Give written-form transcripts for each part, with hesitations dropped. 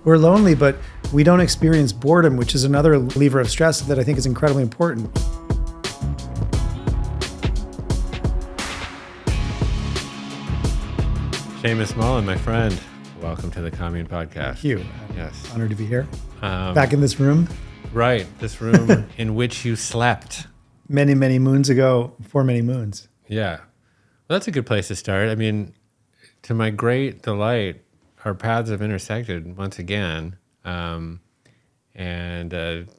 We're lonely, but we don't experience boredom, which is another lever of stress that I think is incredibly important. Seamus Mullen, my friend. Welcome to the Commune podcast. Thank you. Yes. Honored to be here. Back in this room. Right. This room in which you slept. Many, many moons ago, for many moons. Yeah. Well, that's a good place to start. I mean, to my great delight, our paths have intersected once again. And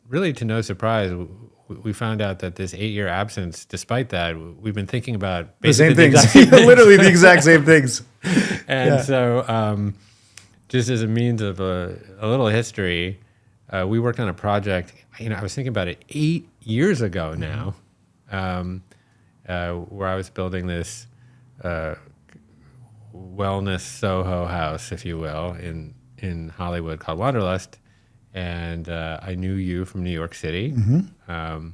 really to no surprise, we found out that this 8-year absence, despite that, we've been thinking about basically the same things. Literally the exact same things. And so just as a means of a little history, we worked on a project, I was thinking about it 8 years ago now, where I was building this wellness Soho house, if you will, in Hollywood called Wanderlust. And I knew you from New York City. Mm-hmm.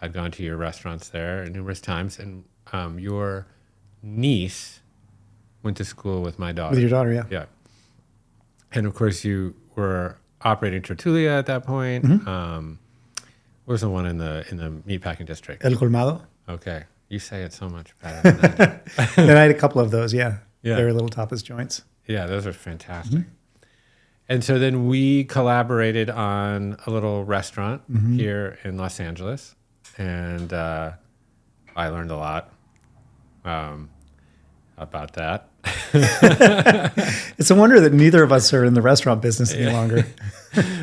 I'd gone to your restaurants there numerous times. And your niece went to school with my daughter. With your daughter, yeah. Yeah. And of course, you were operating Tertulia at that point. Mm-hmm. What was the one in the meatpacking district? El Colmado. Okay. You say it so much better than that. Then I had a couple of those, yeah. Yeah. They were little tapas joints. Yeah, those are fantastic. Mm-hmm. And so then we collaborated on a little restaurant here in Los Angeles. And I learned a lot about that. It's a wonder that neither of us are in the restaurant business any longer.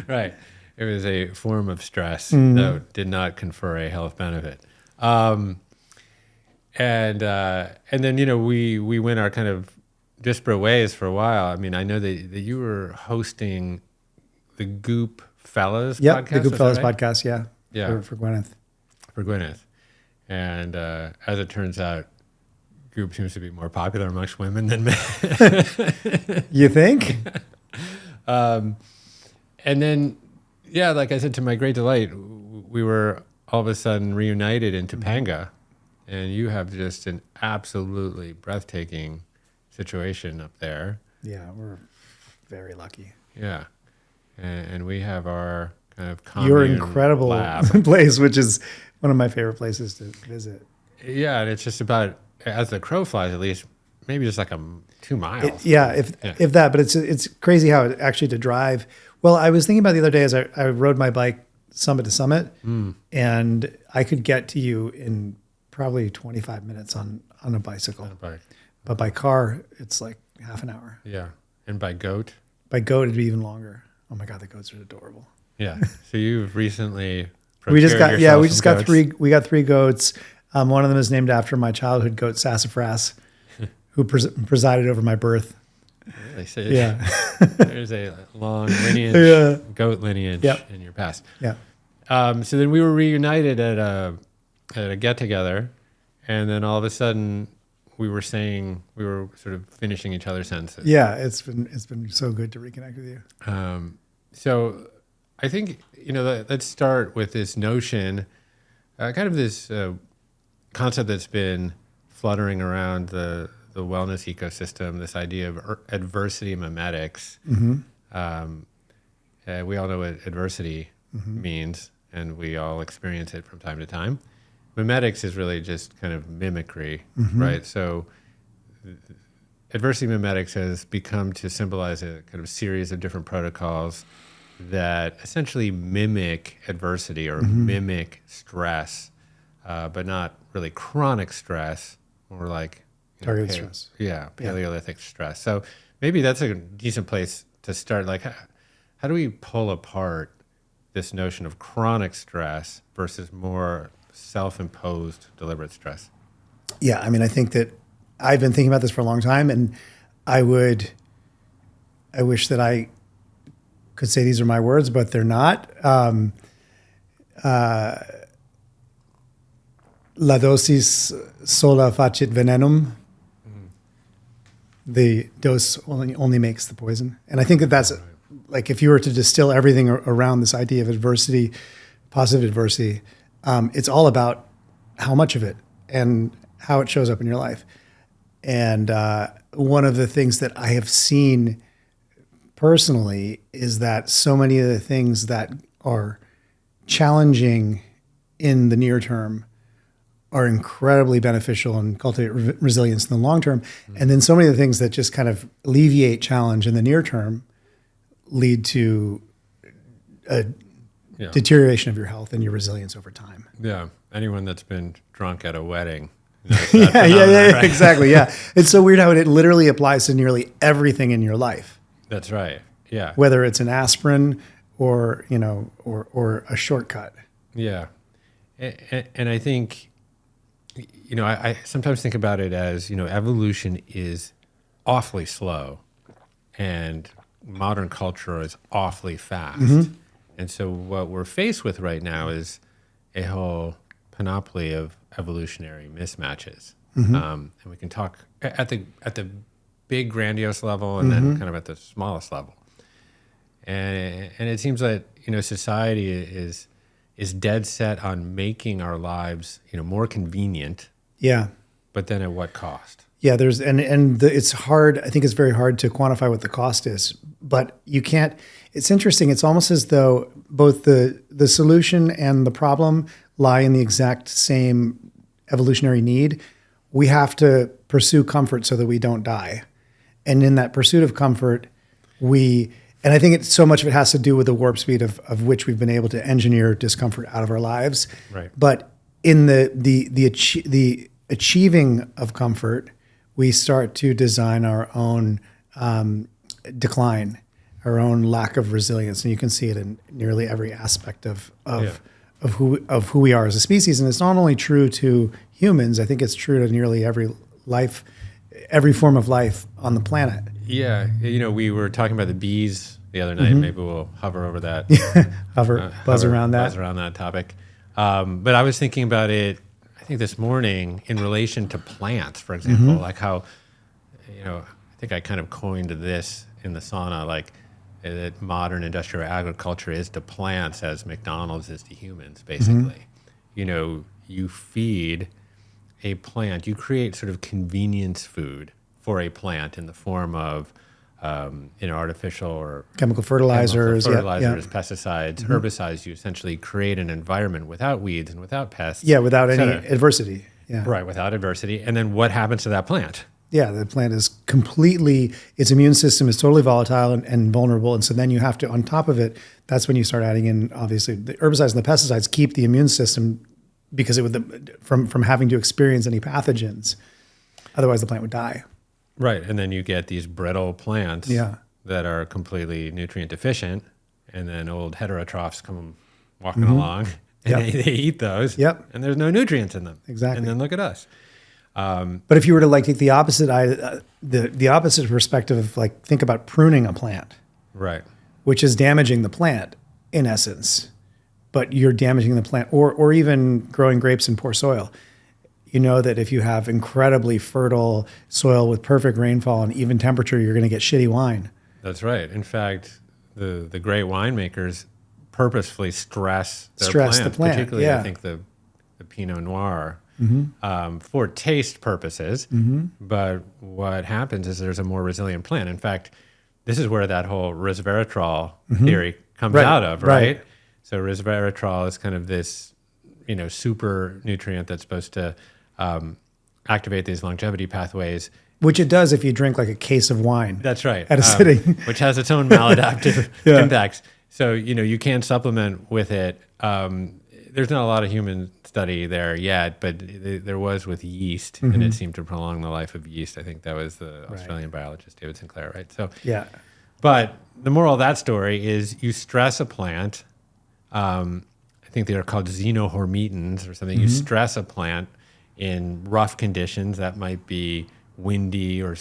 Right. It was a form of stress that did not confer a health benefit. And then, we went our kind of disparate ways for a while. I mean, I know that you were hosting the Goop Fellas podcast. The Goop Fellas right? podcast, yeah. For Gwyneth. For Gwyneth. And as it turns out, Goop seems to be more popular amongst women than men. You think? And then, like I said, to my great delight, we were all of a sudden reunited in Topanga. And you have just an absolutely breathtaking situation up there. Yeah, we're very lucky. Yeah. And we have our kind of commune your incredible lab. place, which is one of my favorite places to visit. Yeah, and it's just about, as the crow flies at least, maybe just like 2 miles. If that, but it's crazy how actually to drive. Well, I was thinking about the other day as I rode my bike summit to summit, and I could get to you in probably 25 minutes on a bicycle. But by car, it's like half an hour. Yeah. And by goat? By goat, it'd be even longer. Oh my God, the goats are adorable. Yeah. So you've recently we got 3 goats. One of them is named after my childhood goat, Sassafras, who presided over my birth. Really? So yeah. There's a long lineage, goat lineage in your past. Yeah. So then we were reunited at a get together, and then all of a sudden we were sort of finishing each other's sentences. Yeah, it's been so good to reconnect with you. So I think let's start with this notion, kind of this concept that's been fluttering around the wellness ecosystem. This idea of adversity mimetics. Mm-hmm. We all know what adversity means, and we all experience it from time to time. Mimetics is really just kind of mimicry, right? So adversity mimetics has become to symbolize a kind of series of different protocols that essentially mimic adversity or mimic stress, but not really chronic stress, more like targeted stress. Yeah, Paleolithic stress. So maybe that's a decent place to start. Like, how do we pull apart this notion of chronic stress versus more self-imposed deliberate stress? Yeah, I mean, I think that I've been thinking about this for a long time, and I wish that I could say these are my words, but they're not. La dosis sola facit venenum. The dose only makes the poison. And I think that's like, if you were to distill everything around this idea of adversity, positive adversity, it's all about how much of it and how it shows up in your life. And one of the things that I have seen personally is that so many of the things that are challenging in the near term are incredibly beneficial and cultivate resilience in the long term. And then so many of the things that just kind of alleviate challenge in the near term lead to a deterioration of your health and your resilience over time. Yeah. Anyone that's been drunk at a wedding. Right? Exactly. Yeah. It's so weird how it literally applies to nearly everything in your life. That's right. Yeah. Whether it's an aspirin or, or a shortcut. Yeah. And I think, I sometimes think about it as, evolution is awfully slow and modern culture is awfully fast. Mm-hmm. And so what we're faced with right now is a whole panoply of evolutionary mismatches. Mm-hmm. And we can talk at the big grandiose level and then kind of at the smallest level. And it seems that, society is dead set on making our lives, more convenient. Yeah. But then at what cost? Yeah, it's hard. I think it's very hard to quantify what the cost is, but you can't. It's interesting. It's almost as though both the solution and the problem lie in the exact same evolutionary need. We have to pursue comfort so that we don't die, and in that pursuit of comfort, and I think so much of it has to do with the warp speed of which we've been able to engineer discomfort out of our lives. Right. But in the achieving of comfort, we start to design our own decline, our own lack of resilience, and you can see it in nearly every aspect of who we are as a species. And it's not only true to humans; I think it's true to nearly every form of life on the planet. Yeah, we were talking about the bees the other night. Mm-hmm. Maybe we'll hover over that. Buzz around that topic. But I was thinking about it, I think this morning, in relation to plants, for example, like how, I think I kind of coined this in the sauna, like that modern industrial agriculture is to plants as McDonald's is to humans, basically. Mm-hmm. You feed a plant, you create sort of convenience food for a plant in the form of artificial or chemical fertilizers, pesticides, herbicides. You essentially create an environment without weeds and without pests. Yeah, without any adversity. Yeah. Right, without adversity. And then what happens to that plant? Yeah, the plant is its immune system is totally volatile and vulnerable. And so then you have to, on top of it, that's when you start adding in, obviously, the herbicides and the pesticides keep the immune system because from having to experience any pathogens. Otherwise, the plant would die. Right, and then you get these brittle plants that are completely nutrient deficient, and then old heterotrophs come walking along, and they eat those, and there's no nutrients in them. Exactly. And then look at us. But if you were to take the opposite the opposite perspective of think about pruning a plant, right, which is damaging the plant in essence, but you're damaging the plant, or even growing grapes in poor soil. You know that if you have incredibly fertile soil with perfect rainfall and even temperature, you're going to get shitty wine. That's right. In fact, the great winemakers purposefully stress the plant. Particularly, I think the Pinot Noir, for taste purposes. Mm-hmm. But what happens is there's a more resilient plant. In fact, this is where that whole resveratrol theory comes out of, right? So resveratrol is kind of this, super nutrient that's supposed to activate these longevity pathways. Which it does if you drink a case of wine. That's right. At a sitting. Which has its own maladaptive impacts. So, you can supplement with it. There's not a lot of human study there yet, but there was with yeast, and it seemed to prolong the life of yeast. I think that was the Australian biologist, David Sinclair, right? So, but the moral of that story is you stress a plant. I think they're called xenohormetins or something. You stress a plant in rough conditions that might be windy or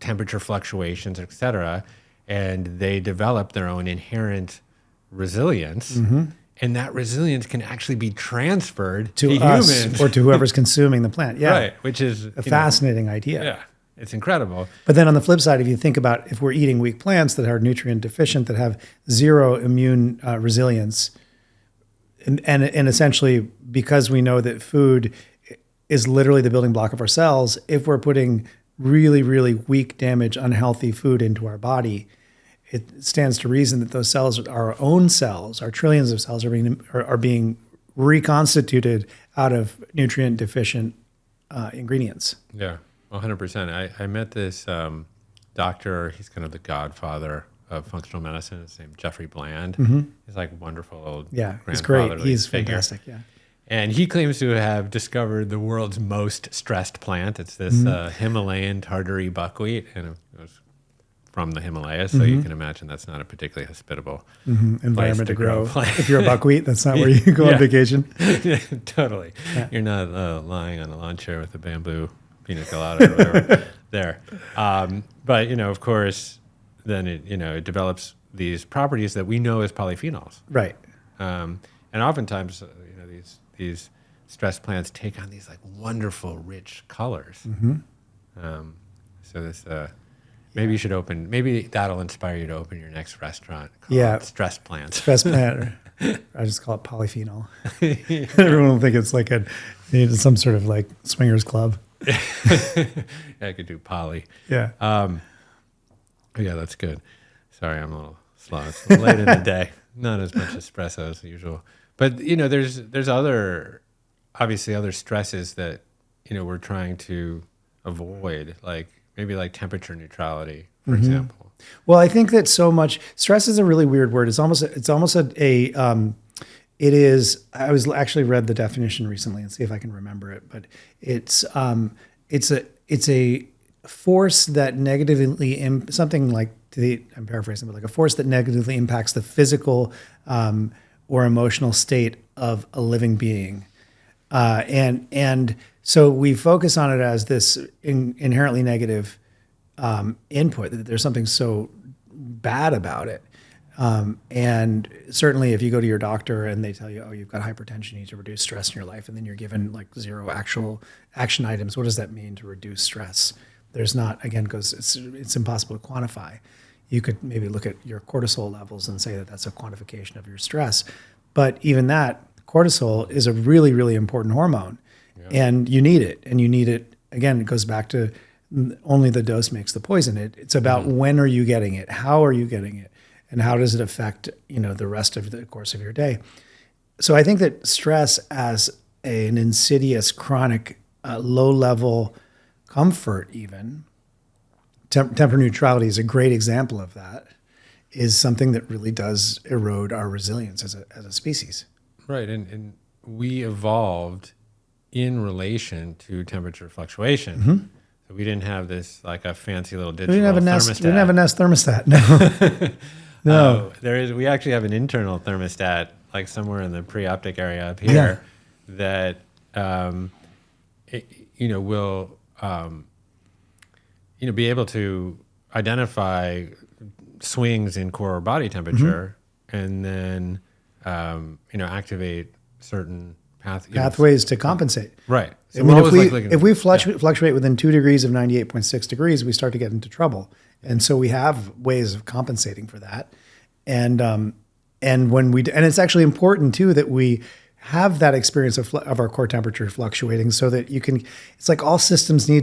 temperature fluctuations, et cetera, and they develop their own inherent resilience, and that resilience can actually be transferred to us humans or to whoever's consuming the plant. Yeah, right, which is a fascinating idea. Yeah, it's incredible. But then on the flip side, if you think about if we're eating weak plants that are nutrient deficient, that have zero immune resilience. And essentially, because we know that food is literally the building block of our cells, if we're putting really, really weak, damaged, unhealthy food into our body, it stands to reason that those cells, our own cells, our trillions of cells, are being reconstituted out of nutrient deficient ingredients. Yeah, 100%. I met this doctor. He's kind of the godfather of functional medicine. His name Jeffrey Bland. He's like wonderful old He's great. He's fantastic. Yeah. And he claims to have discovered the world's most stressed plant. It's this Himalayan Tartary buckwheat, and it was from the Himalayas, so you can imagine that's not a particularly hospitable environment to grow. plant. If you're a buckwheat, that's not where you go on vacation. Yeah, totally. Yeah. You're not lying on a lawn chair with a bamboo pina colada or whatever there. But, of course, then it develops these properties that we know as polyphenols. Right. And oftentimes, these stress plants take on these like wonderful, rich colors. So this... Maybe you should maybe that'll inspire you to open your next restaurant. Call it Stress Plant. Stress Plant. I just call it polyphenol. Everyone will think it's like some sort of like swingers club. I could do poly. Yeah. Yeah, that's good. Sorry, I'm a little slow. It's late in the day. Not as much espresso as usual. But, there's obviously other stresses that, we're trying to avoid, maybe like temperature neutrality, for example. Well, I think that so much stress is a really weird word. It's almost I was actually read the definition recently and see if I can remember it, but it's a force that negatively I'm paraphrasing, but like a force that negatively impacts the physical or emotional state of a living being. And so we focus on it as this inherently negative input, that there's something so bad about it. And certainly if you go to your doctor and they tell you, oh, you've got hypertension, you need to reduce stress in your life, and then you're given like 0 actual action items, what does that mean to reduce stress? There's not, again, because it's impossible to quantify. You could maybe look at your cortisol levels and say that that's a quantification of your stress. But even that, cortisol is a really, really important hormone. And you need it. And you need it, again, it goes back to only the dose makes the poison. It's about when are you getting it? How are you getting it? And how does it affect, the rest of the course of your day? So I think that stress as an insidious, chronic, low-level comfort even, temper neutrality is a great example of that, is something that really does erode our resilience as a species. Right. And we evolved in relation to temperature fluctuation. So we didn't have this like a fancy little digital thermostat. We didn't have a Nest thermostat. No. No. We actually have an internal thermostat, like somewhere in the pre-optic area up here, that will be able to identify swings in core body temperature, and then activate certain pathways to compensate. Right. So if we fluctuate within 2 degrees of 98.6 degrees, we start to get into trouble. And so we have ways of compensating for that. And it's actually important too that we have that experience of our core temperature fluctuating, so that it's like all systems you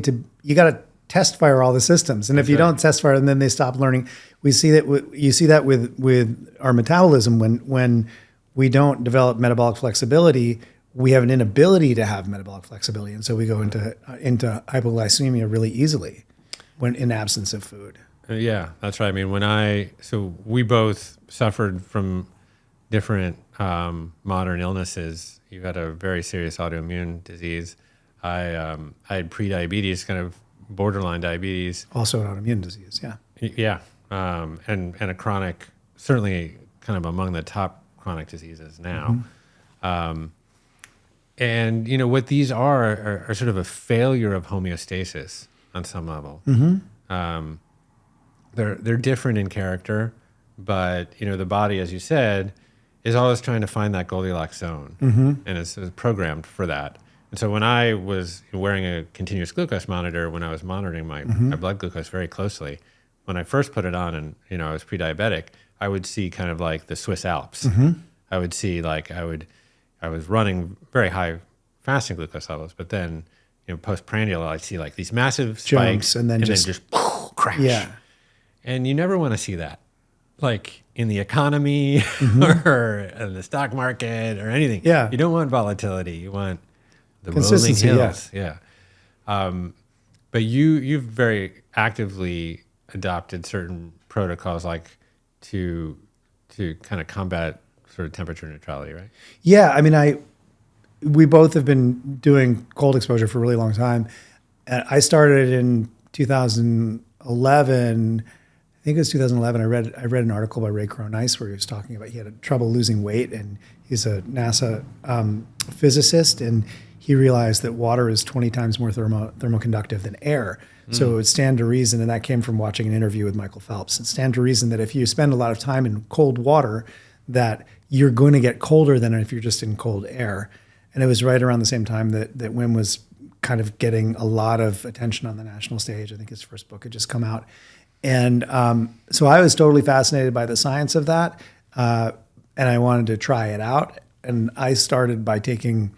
got to test fire all the systems. And if you don't test fire, and then they stop learning. You see that with our metabolism when we don't develop metabolic flexibility, we have an inability to have metabolic flexibility, and so we go into hypoglycemia really easily when in absence of food. Yeah, that's right. I mean, so we both suffered from different modern illnesses. You had a very serious autoimmune disease. I had prediabetes, kind of borderline diabetes. Also an autoimmune disease, yeah. Yeah, and a chronic, certainly kind of among the top chronic diseases now. And what these are sort of a failure of homeostasis on some level. They're different in character, but the body, as you said, is always trying to find that Goldilocks zone, and it's programmed for that. And so when I was wearing a continuous glucose monitor, when I was monitoring my blood glucose very closely, when I first put it on and I was pre-diabetic, I would see kind of like the Swiss Alps. I would see I was running very high fasting glucose levels, but then postprandial, I'd see like these massive spikes and then just crash. Yeah. And you never want to see that. like in the economy or in the stock market or anything. Yeah. You don't want volatility. You want the rolling Consistency, hills. Yeah. But you've very actively adopted certain protocols like to kind of combat sort of temperature neutrality, right? Yeah, I mean, we both have been doing cold exposure for a really long time. And I started in 2011. I think it was 2011. I read an article by Ray Cronise where he was talking about he had trouble losing weight, and he's a NASA physicist, and he realized that water is 20 times more thermoconductive than air. So it would stand to reason, and that came from watching an interview with Michael Phelps. It stand to reason that if you spend a lot of time in cold water, that you're going to get colder than if you're just in cold air. And it was right around the same time that Wim was kind of getting a lot of attention on the national stage. I think his first book had just come out. And so I was totally fascinated by the science of that, and I wanted to try it out. And I started by taking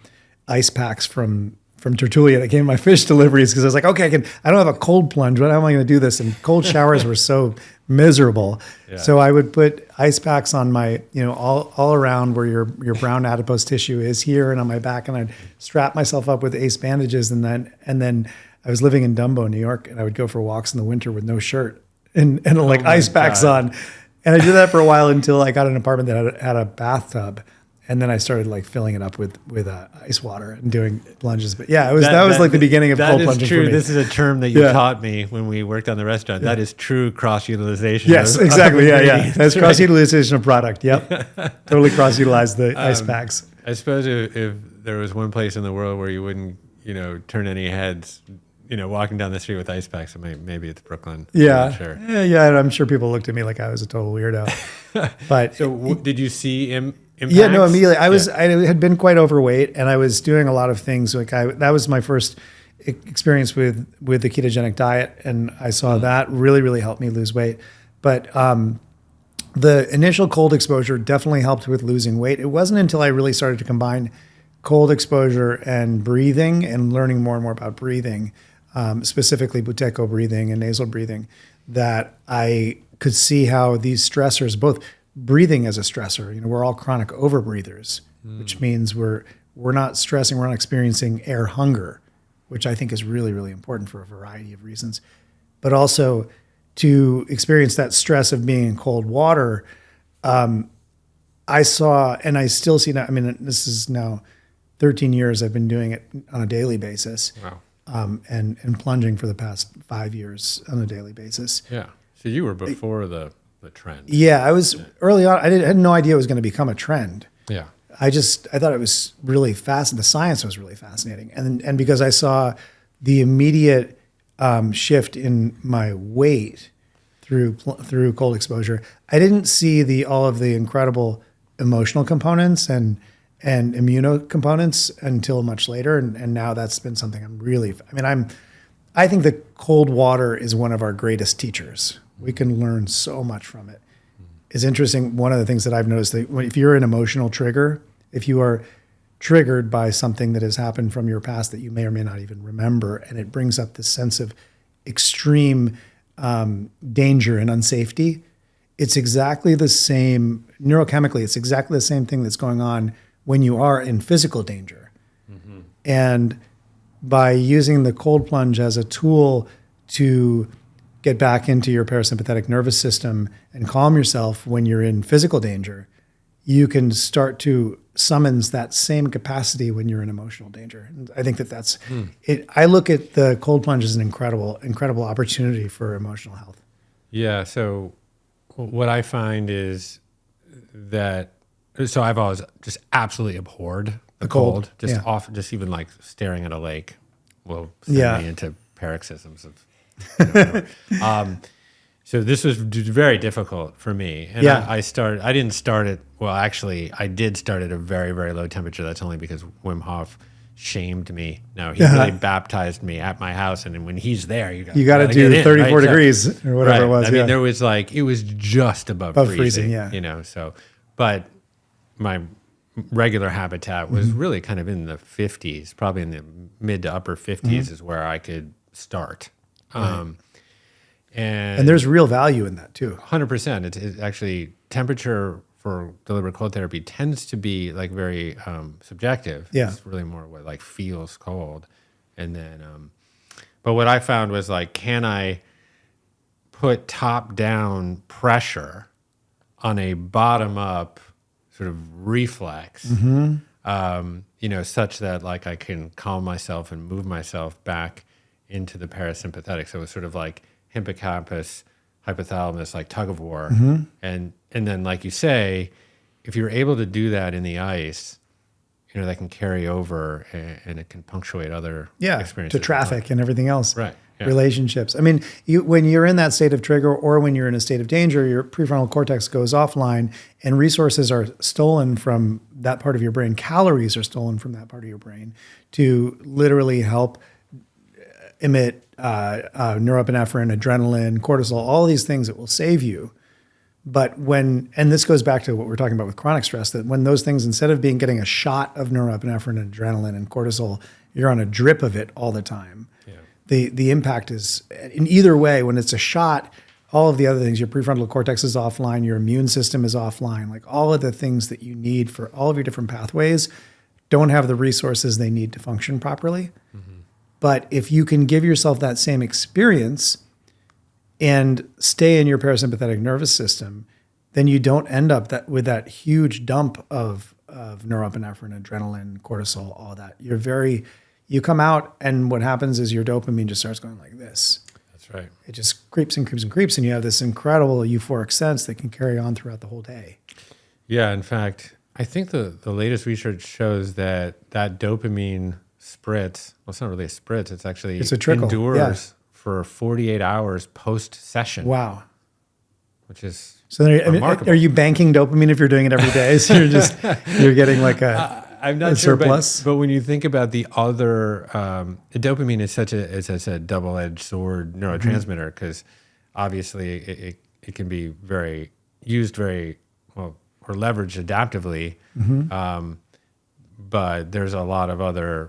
ice packs from Tertulia that came in my fish deliveries, because I was like, okay, I don't have a cold plunge. How am I going to do this? And cold showers were so miserable. Yeah. So I would put ice packs on my, all around where your brown adipose tissue is here and on my back, and I'd strap myself up with ace bandages, and then I was living in Dumbo, New York, and I would go for walks in the winter with no shirt and like ice packs on. And I did that for a while until I got an apartment that had a bathtub. And then I started like filling it up with ice water and doing plunges. But yeah, that was like the beginning of cold plunging for me. This is a term that you taught me when we worked on the restaurant. Yeah. That is true cross-utilization. Yes, exactly. Yeah. That's cross-utilization of product. Yep. Totally cross-utilized the ice packs. I suppose if there was one place in the world where you wouldn't, turn any heads, walking down the street with ice packs, maybe it's Brooklyn. Yeah. I'm not sure. Yeah. And I'm sure people looked at me like I was a total weirdo. But so did you see impacts? Yeah, no, immediately. I had been quite overweight, and I was doing a lot of things. Like that was my first experience with the ketogenic diet, and I saw that really, really helped me lose weight. But the initial cold exposure definitely helped with losing weight. It wasn't until I really started to combine cold exposure and breathing and learning more and more about breathing, specifically Buteyko breathing and nasal breathing, that I could see how these stressors, both breathing as a stressor, we're all chronic overbreathers, which means we're not stressing, we're not experiencing air hunger, which I think is really, really important for a variety of reasons. But also to experience that stress of being in cold water, I saw, and I still see now, this is now 13 years I've been doing it on a daily basis. Wow. And plunging for the past 5 years on a daily basis. Yeah. So you were before the trend. Yeah, I was early on. I had no idea it was going to become a trend. Yeah. I thought it was really fascinating. The science was really fascinating. And because I saw the immediate shift in my weight through cold exposure, I didn't see all of the incredible emotional components and immuno components until much later. And now that's been something I think the cold water is one of our greatest teachers. We can learn so much from it. It's interesting. One of the things that I've noticed that if you're an emotional trigger, if you are triggered by something that has happened from your past that you may or may not even remember, and it brings up this sense of extreme danger and unsafety, it's exactly the same neurochemically. It's exactly the same thing that's going on when you are in physical danger. Mm-hmm. And by using the cold plunge as a tool to get back into your parasympathetic nervous system and calm yourself when you're in physical danger, you can start to summons that same capacity when you're in emotional danger. And I think that's it. I look at the cold plunge as an incredible opportunity for emotional health. Yeah. So what I find is that, so I've always just absolutely abhorred the cold. Just even like staring at a lake will send me into paroxysms of. So this was very difficult for me. And I didn't start at, well, actually, I did start at a very, very low temperature. That's only because Wim Hof shamed me. No, he really baptized me at my house. And then when he's there, you got to do 34 degrees or whatever it was. I mean, there was it was just above freezing, so, but my regular habitat was really kind of in the 50s, probably in the mid to upper 50s is where I could start. And there's real value in that too. 100%. It's actually temperature for deliberate cold therapy tends to be like very subjective. Yeah. It's really more what like feels cold. And then, but what I found was like, can I put top down pressure on a bottom up sort of reflex, such that like I can calm myself and move myself back into the parasympathetic. So it's sort of like hippocampus, hypothalamus, like tug of war. And then, like you say, if you're able to do that in the ice, that can carry over and it can punctuate other experiences. To traffic and everything else. Right. Yeah. Relationships. I mean, when you're in that state of trigger or when you're in a state of danger, your prefrontal cortex goes offline and resources are stolen from that part of your brain. Calories are stolen from that part of your brain to literally help emit norepinephrine, adrenaline, cortisol, all these things that will save you. But and this goes back to what we're talking about with chronic stress, that when those things, instead of getting a shot of norepinephrine and adrenaline and cortisol, you're on a drip of it all the time. The impact is, in either way, when it's a shot, all of the other things, your prefrontal cortex is offline, your immune system is offline, like all of the things that you need for all of your different pathways don't have the resources they need to function properly. But if you can give yourself that same experience and stay in your parasympathetic nervous system, then you don't end up with that huge dump of norepinephrine, adrenaline, cortisol, all that. You come out, and what happens is your dopamine just starts going like this. That's right. It just creeps and creeps and creeps, and you have this incredible euphoric sense that can carry on throughout the whole day. Yeah, in fact, I think the latest research shows that dopamine spritz, well, it's not really a spritz, it's a trickle. Endures for 48 hours post-session. Wow. Which is remarkable. Are you banking dopamine if you're doing it every day? So you're getting like I'm not sure, but when you think about the other, dopamine is such a double-edged sword neurotransmitter because obviously it can be used very well or leveraged adaptively, but there's a lot of other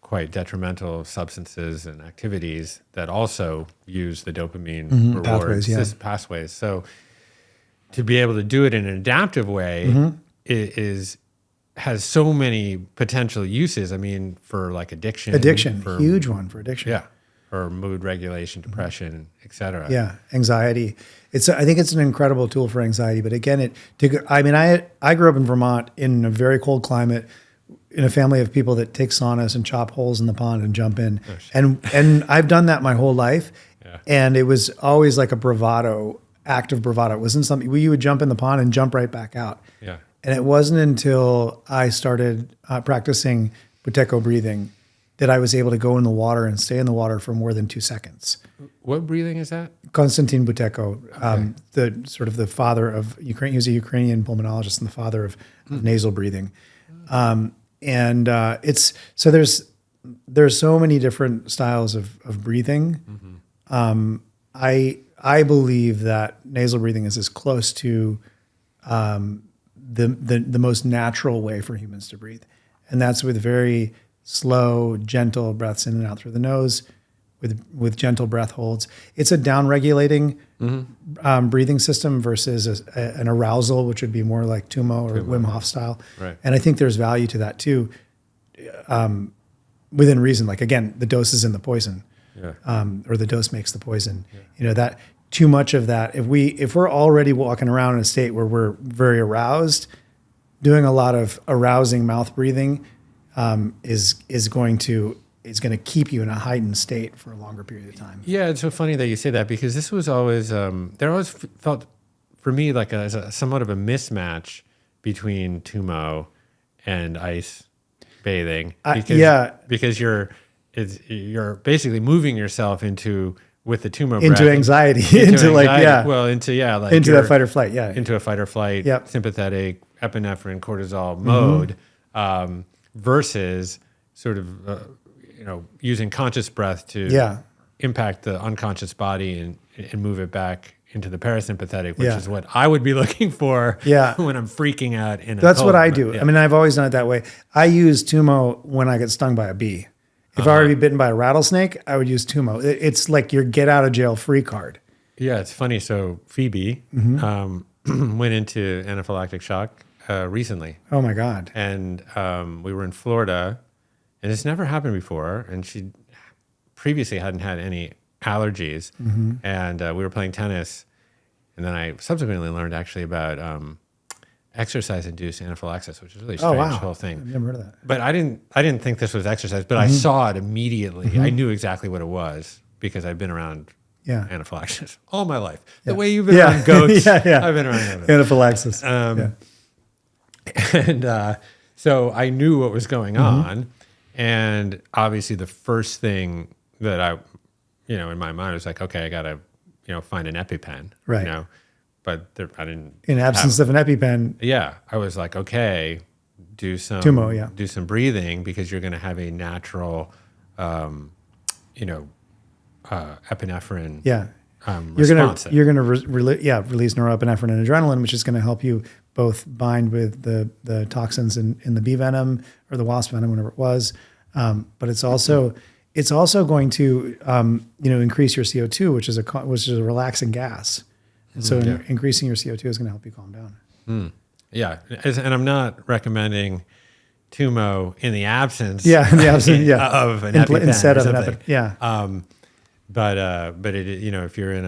quite detrimental substances and activities that also use the dopamine reward pathways. So to be able to do it in an adaptive way has so many potential uses. I mean, for like addiction, huge one for addiction. Yeah, or mood regulation, depression, et cetera. Yeah, anxiety. I think it's an incredible tool for anxiety. But again, I grew up in Vermont in a very cold climate, in a family of people that take saunas and chop holes in the pond and jump in, and I've done that my whole life. Yeah. And it was always like a act of bravado. It wasn't something you would jump in the pond and jump right back out. Yeah. And it wasn't until I started practicing Buteyko breathing that I was able to go in the water and stay in the water for more than 2 seconds. What breathing is that? Konstantin Buteyko, the father of Ukraine. He was a Ukrainian pulmonologist and the father of nasal breathing. There's so many different styles of breathing. I believe that nasal breathing is as close to the most natural way for humans to breathe. And that's with very slow, gentle breaths in and out through the nose with gentle breath holds. It's a down-regulating breathing system versus an arousal, which would be more like Tumo or Wim Hof style. Right. And I think there's value to that too, within reason. Like, again, the dose is in the poison, or the dose makes the poison. Yeah. That too much of that. If we're already walking around in a state where we're very aroused, doing a lot of arousing mouth breathing is going to keep you in a heightened state for a longer period of time. Yeah, it's so funny that you say that because this was always there always felt for me like somewhat of a mismatch between Tumo and ice bathing because you're basically moving yourself with the Tumo into breath, anxiety, into that fight or flight, into a fight or flight, sympathetic epinephrine cortisol mode, versus sort of using conscious breath to impact the unconscious body and move it back into the parasympathetic, which is what I would be looking for when I'm freaking out. That's what I do. Yeah. I mean, I've always done it that way. I use Tumo when I get stung by a bee. If I were to be bitten by a rattlesnake, I would use Tumo. It's like your get out of jail free card. Yeah, it's funny. So Phoebe went into anaphylactic shock recently. Oh my God. And we were in Florida, and it's never happened before. And she previously hadn't had any allergies. And we were playing tennis. And then I subsequently learned actually about exercise-induced anaphylaxis, which is a really strange whole thing. I've never heard of that. But I didn't think this was exercise, but I saw it immediately. I knew exactly what it was because I've been around anaphylaxis all my life. The way you've been around goats, I've been around anaphylaxis. And so I knew what was going on. And obviously the first thing that I, in my mind was like, okay, I got to, find an EpiPen. Right. But I didn't. In absence of an EpiPen. Yeah. I was like, okay, do some Tumo, do some breathing because you're going to have a natural, epinephrine. You're gonna release norepinephrine and adrenaline, which is going to help you both bind with the toxins in the bee venom or the wasp venom, whatever it was. But it's also going to increase your CO2, which is a relaxing gas. And so increasing your CO2 is going to help you calm down. Yeah, and I'm not recommending Tumo in the absence. Of an EpiPen instead of an EpiPen. Yeah. But it, if you're in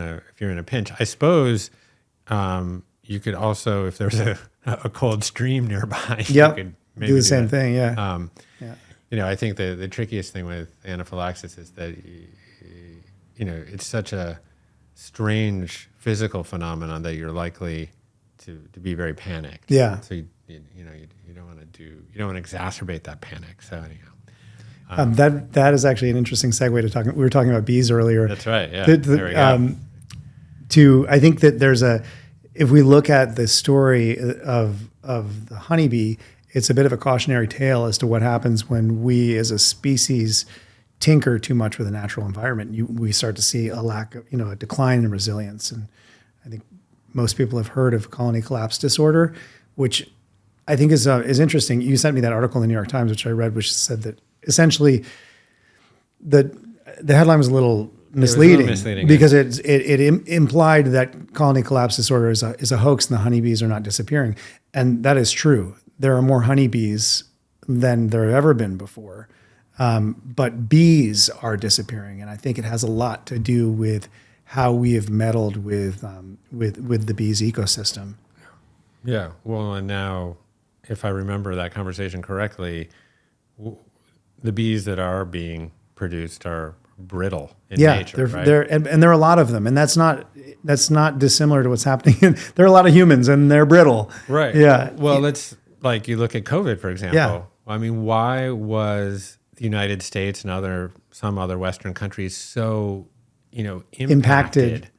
a pinch, I suppose you could also, if there's a cold stream nearby, you could maybe do the same thing. Yeah. I think the trickiest thing with anaphylaxis is that it's such a strange physical phenomenon that you're likely to be very panicked. Yeah. So you don't want to exacerbate that panic. So anyhow. That is actually an interesting segue to talking. We were talking about bees earlier. That's right. Yeah. There we go. I think that if we look at the story of the honeybee, it's a bit of a cautionary tale as to what happens when we as a species tinker too much with the natural environment. We start to see a lack of, a decline in resilience. And I think most people have heard of colony collapse disorder, which I think is interesting. You sent me that article in the New York Times, which I read, which said that essentially the headline was a little misleading, because it implied that colony collapse disorder is a hoax and the honeybees are not disappearing. And that is true. There are more honeybees than there have ever been before. But bees are disappearing. And I think it has a lot to do with how we have meddled with the bees ecosystem. Yeah. Well, and now, if I remember that conversation correctly, the bees that are being produced are brittle in nature, right? And there are a lot of them, and that's not dissimilar to what's happening. There are a lot of humans, and they're brittle. Right. Yeah. Well, let's you look at COVID, for example. Yeah. I mean, why was the United States and some other Western countries so impacted?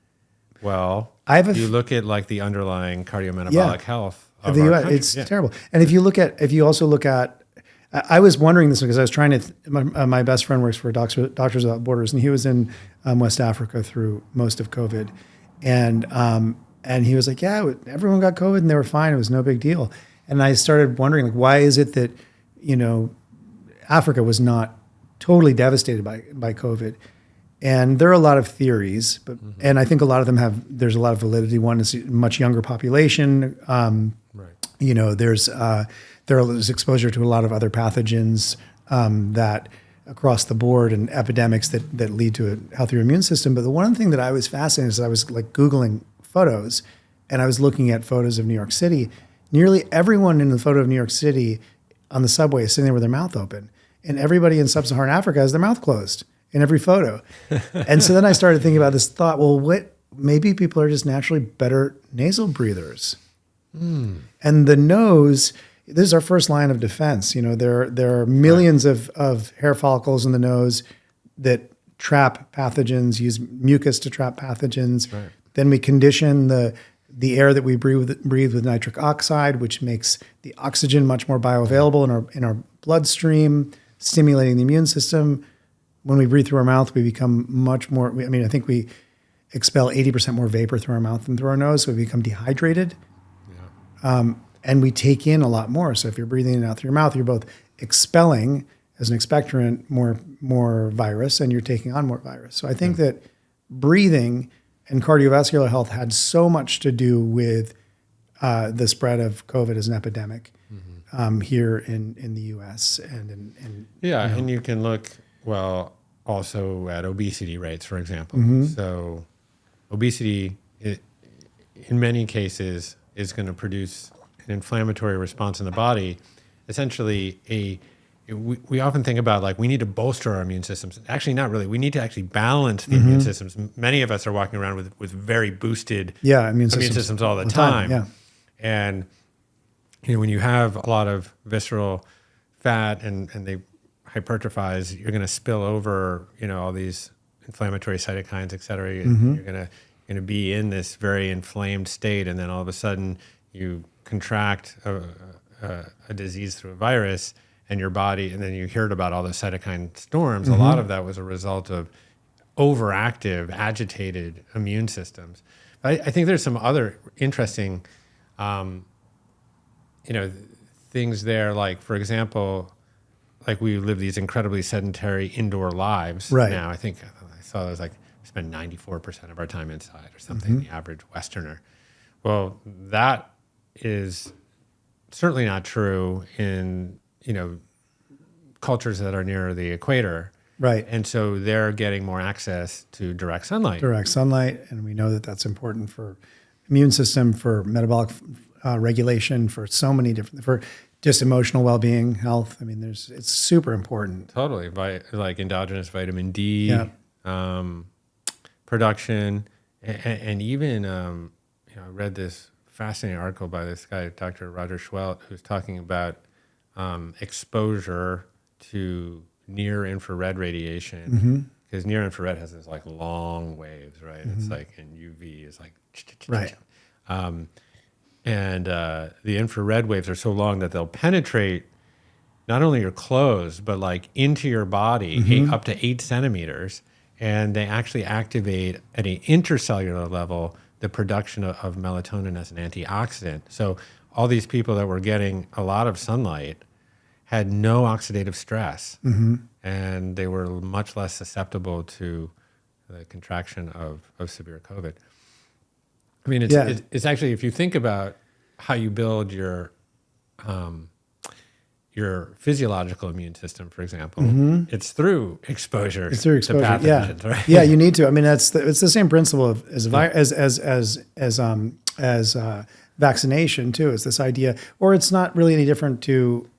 Well, you look at the underlying cardiometabolic health of the our U.S. country. It's terrible. And if you also look at, I was wondering this because I was trying to. My best friend works for Doctors Without Borders, and he was in West Africa through most of COVID, and he was like, "Yeah, everyone got COVID and they were fine. It was no big deal." And I started wondering, why is it that Africa was not totally devastated by COVID? And there are a lot of theories, but and I think a lot of them there's a lot of validity. One is a much younger population. Right. There's exposure to a lot of other pathogens that across the board and epidemics that lead to a healthier immune system. But the one thing that I was fascinated is I was Googling photos, and I was looking at photos of New York City. Nearly everyone in the photo of New York City on the subway is sitting there with their mouth open, and everybody in sub-Saharan Africa has their mouth closed in every photo. And so then I started thinking about this thought, maybe people are just naturally better nasal breathers. And the nose, this is our first line of defense. There are millions of hair follicles in the nose that trap pathogens, use mucus to trap pathogens. Right. Then we condition the air that we breathe with nitric oxide, which makes the oxygen much more bioavailable in our bloodstream, stimulating the immune system. When we breathe through our mouth, we become much more. I think we expel 80% more vapor through our mouth than through our nose, so we become dehydrated. Yeah. And we take in a lot more. So if you're breathing in and out through your mouth, you're both expelling as an expectorant more virus, and you're taking on more virus. So I think that breathing and cardiovascular health had so much to do with the spread of COVID as an epidemic here in the U.S. and and you can look also at obesity rates, for example. So obesity, in many cases, is going to produce an inflammatory response in the body. Essentially, we often think about like we need to bolster our immune systems. Actually, not really. We need to actually balance the immune systems. Many of us are walking around with very boosted immune systems all the time. Yeah. And when you have a lot of visceral fat and they hypertrophize, you're going to spill over all these inflammatory cytokines, et cetera. You're going to be in this very inflamed state, and then all of a sudden you contract a disease through a virus, and your body, and then you heard about all the cytokine storms. A lot of that was a result of overactive, agitated immune systems. I think there's some other interesting, things there. Like, for example, like we live these incredibly sedentary indoor lives now. I think I saw it was like we spend 94% of our time inside or something, the average Westerner. Well, that is certainly not true in cultures that are near the equator. Right. And so they're getting more access to direct sunlight. And we know that that's important for immune system, for metabolic regulation, for so many different, for just emotional well-being, health. I mean, it's super important. Totally. Like endogenous vitamin D production. And even, I read this fascinating article by this guy, Dr. Roger Schwelt, who's talking about exposure to near infrared radiation, because near infrared has this like long waves, right? It's like, and UV is like, right. And the infrared waves are so long that they'll penetrate not only your clothes, but like into your body, up to 8 centimeters. And they actually activate at an intercellular level the production of melatonin as an antioxidant. So all these people that were getting a lot of sunlight had no oxidative stress, and they were much less susceptible to the contraction of severe COVID. I mean, it's actually, if you think about how you build your physiological immune system, for example, it's through exposure. It's through exposure. To pathogens, right? Yeah, you need to. I mean, it's the same principle as vaccination too. It's this idea, or it's not really any different to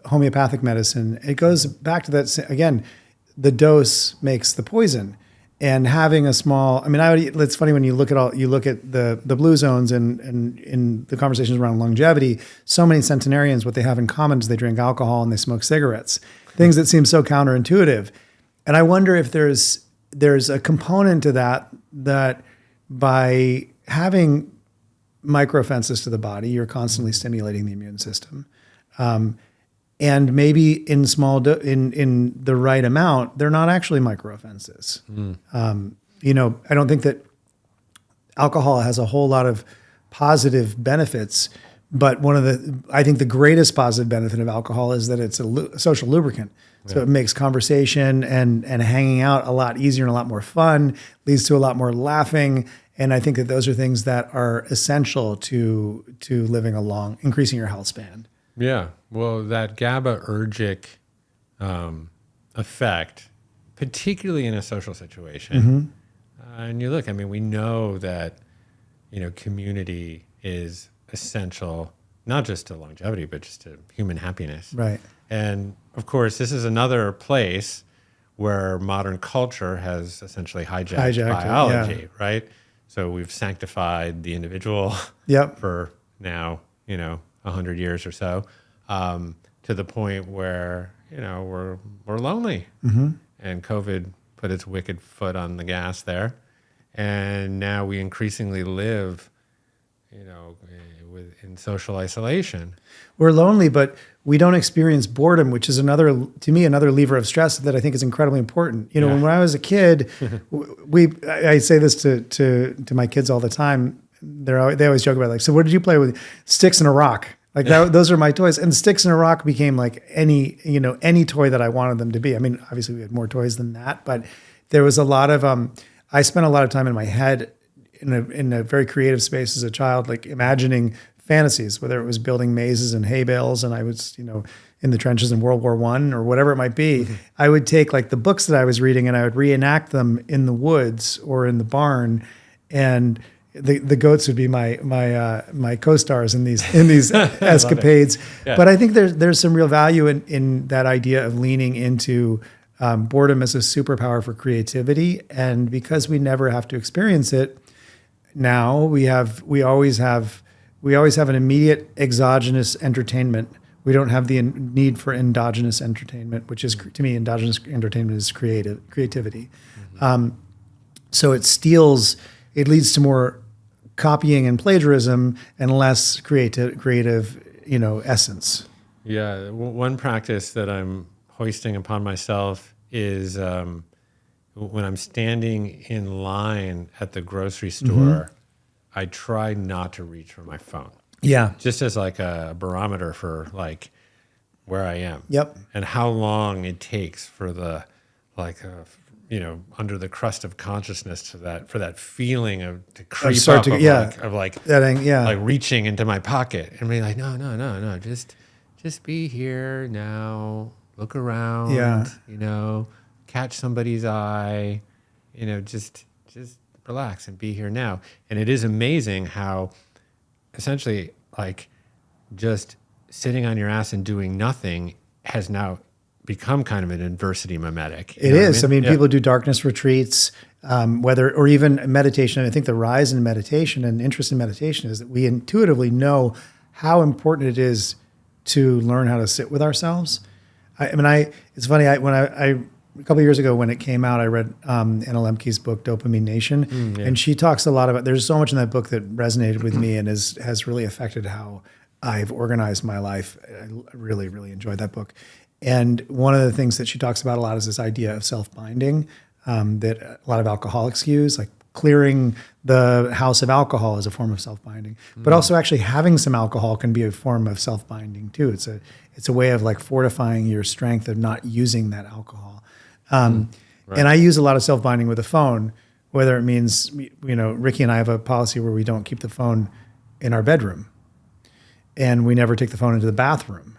homeopathic medicine. It goes back to that again. The dose makes the poison. And having a small, I mean, it's funny when you look at the blue zones and in the conversations around longevity, so many centenarians, what they have in common is they drink alcohol and they smoke cigarettes, things that seem so counterintuitive. And I wonder if there's a component to that by having micro-offenses to the body, you're constantly stimulating the immune system. And maybe in in the right amount, they're not actually micro-offenses. I don't think that alcohol has a whole lot of positive benefits, but I think the greatest positive benefit of alcohol is that it's a social lubricant. So it makes conversation and hanging out a lot easier and a lot more fun, leads to a lot more laughing. And I think that those are things that are essential to living increasing your health span. Yeah, well, that GABAergic effect, particularly in a social situation, and you look, I mean, we know that, community is essential, not just to longevity, but just to human happiness. Right. And of course, this is another place where modern culture has essentially hijacked biology, right? So we've sanctified the individual for now, 100 years or so, to the point where, we're lonely. And COVID put its wicked foot on the gas there. And now we increasingly live, in social isolation. We're lonely, but we don't experience boredom, which is another lever of stress that I think is incredibly important. When I was a kid, I say this to my kids all the time. They always joke about so what did you play with? Sticks and a rock. Like those are my toys. And sticks and a rock became like any toy that I wanted them to be. I mean, obviously we had more toys than that, but there was a lot of I spent a lot of time in my head in a very creative space as a child, like imagining fantasies, whether it was building mazes and hay bales, and I was, in the trenches in World War I or whatever it might be. I would take like the books that I was reading and I would reenact them in the woods or in the barn, and the goats would be my co-stars in these escapades. Yeah. But I think there's some real value in that idea of leaning into boredom as a superpower for creativity, and because we never have to experience it, now we always have an immediate exogenous entertainment. We don't have the need for endogenous entertainment, which is, to me, endogenous entertainment is creativity. So it leads to more copying and plagiarism and less creative, essence. Yeah, one practice that I'm hoisting upon myself is when I'm standing in line at the grocery store, I try not to reach for my phone. Yeah. Just as like a barometer for like where I am. Yep. And how long it takes for the under the crust of consciousness for that feeling to creep up like reaching into my pocket and be like, no, just be here now, look around, catch somebody's eye, just relax and be here now. And it is amazing how essentially like just sitting on your ass and doing nothing has now become kind of an adversity mimetic. It is. I mean, people do darkness retreats, or even meditation. I think the rise in meditation and interest in meditation is that we intuitively know how important it is to learn how to sit with ourselves. It's funny. A couple of years ago when it came out, I read Anna Lemke's book, Dopamine Nation, and she talks a lot about, there's so much in that book that resonated with me and has really affected how I've organized my life. I really, really enjoyed that book. And one of the things that she talks about a lot is this idea of self-binding that a lot of alcoholics use, like clearing the house of alcohol is a form of self-binding. But also actually having some alcohol can be a form of self-binding too. It's a way of like fortifying your strength of not using that alcohol. Right. And I use a lot of self-binding with the phone, whether it means, Ricky and I have a policy where we don't keep the phone in our bedroom and we never take the phone into the bathroom.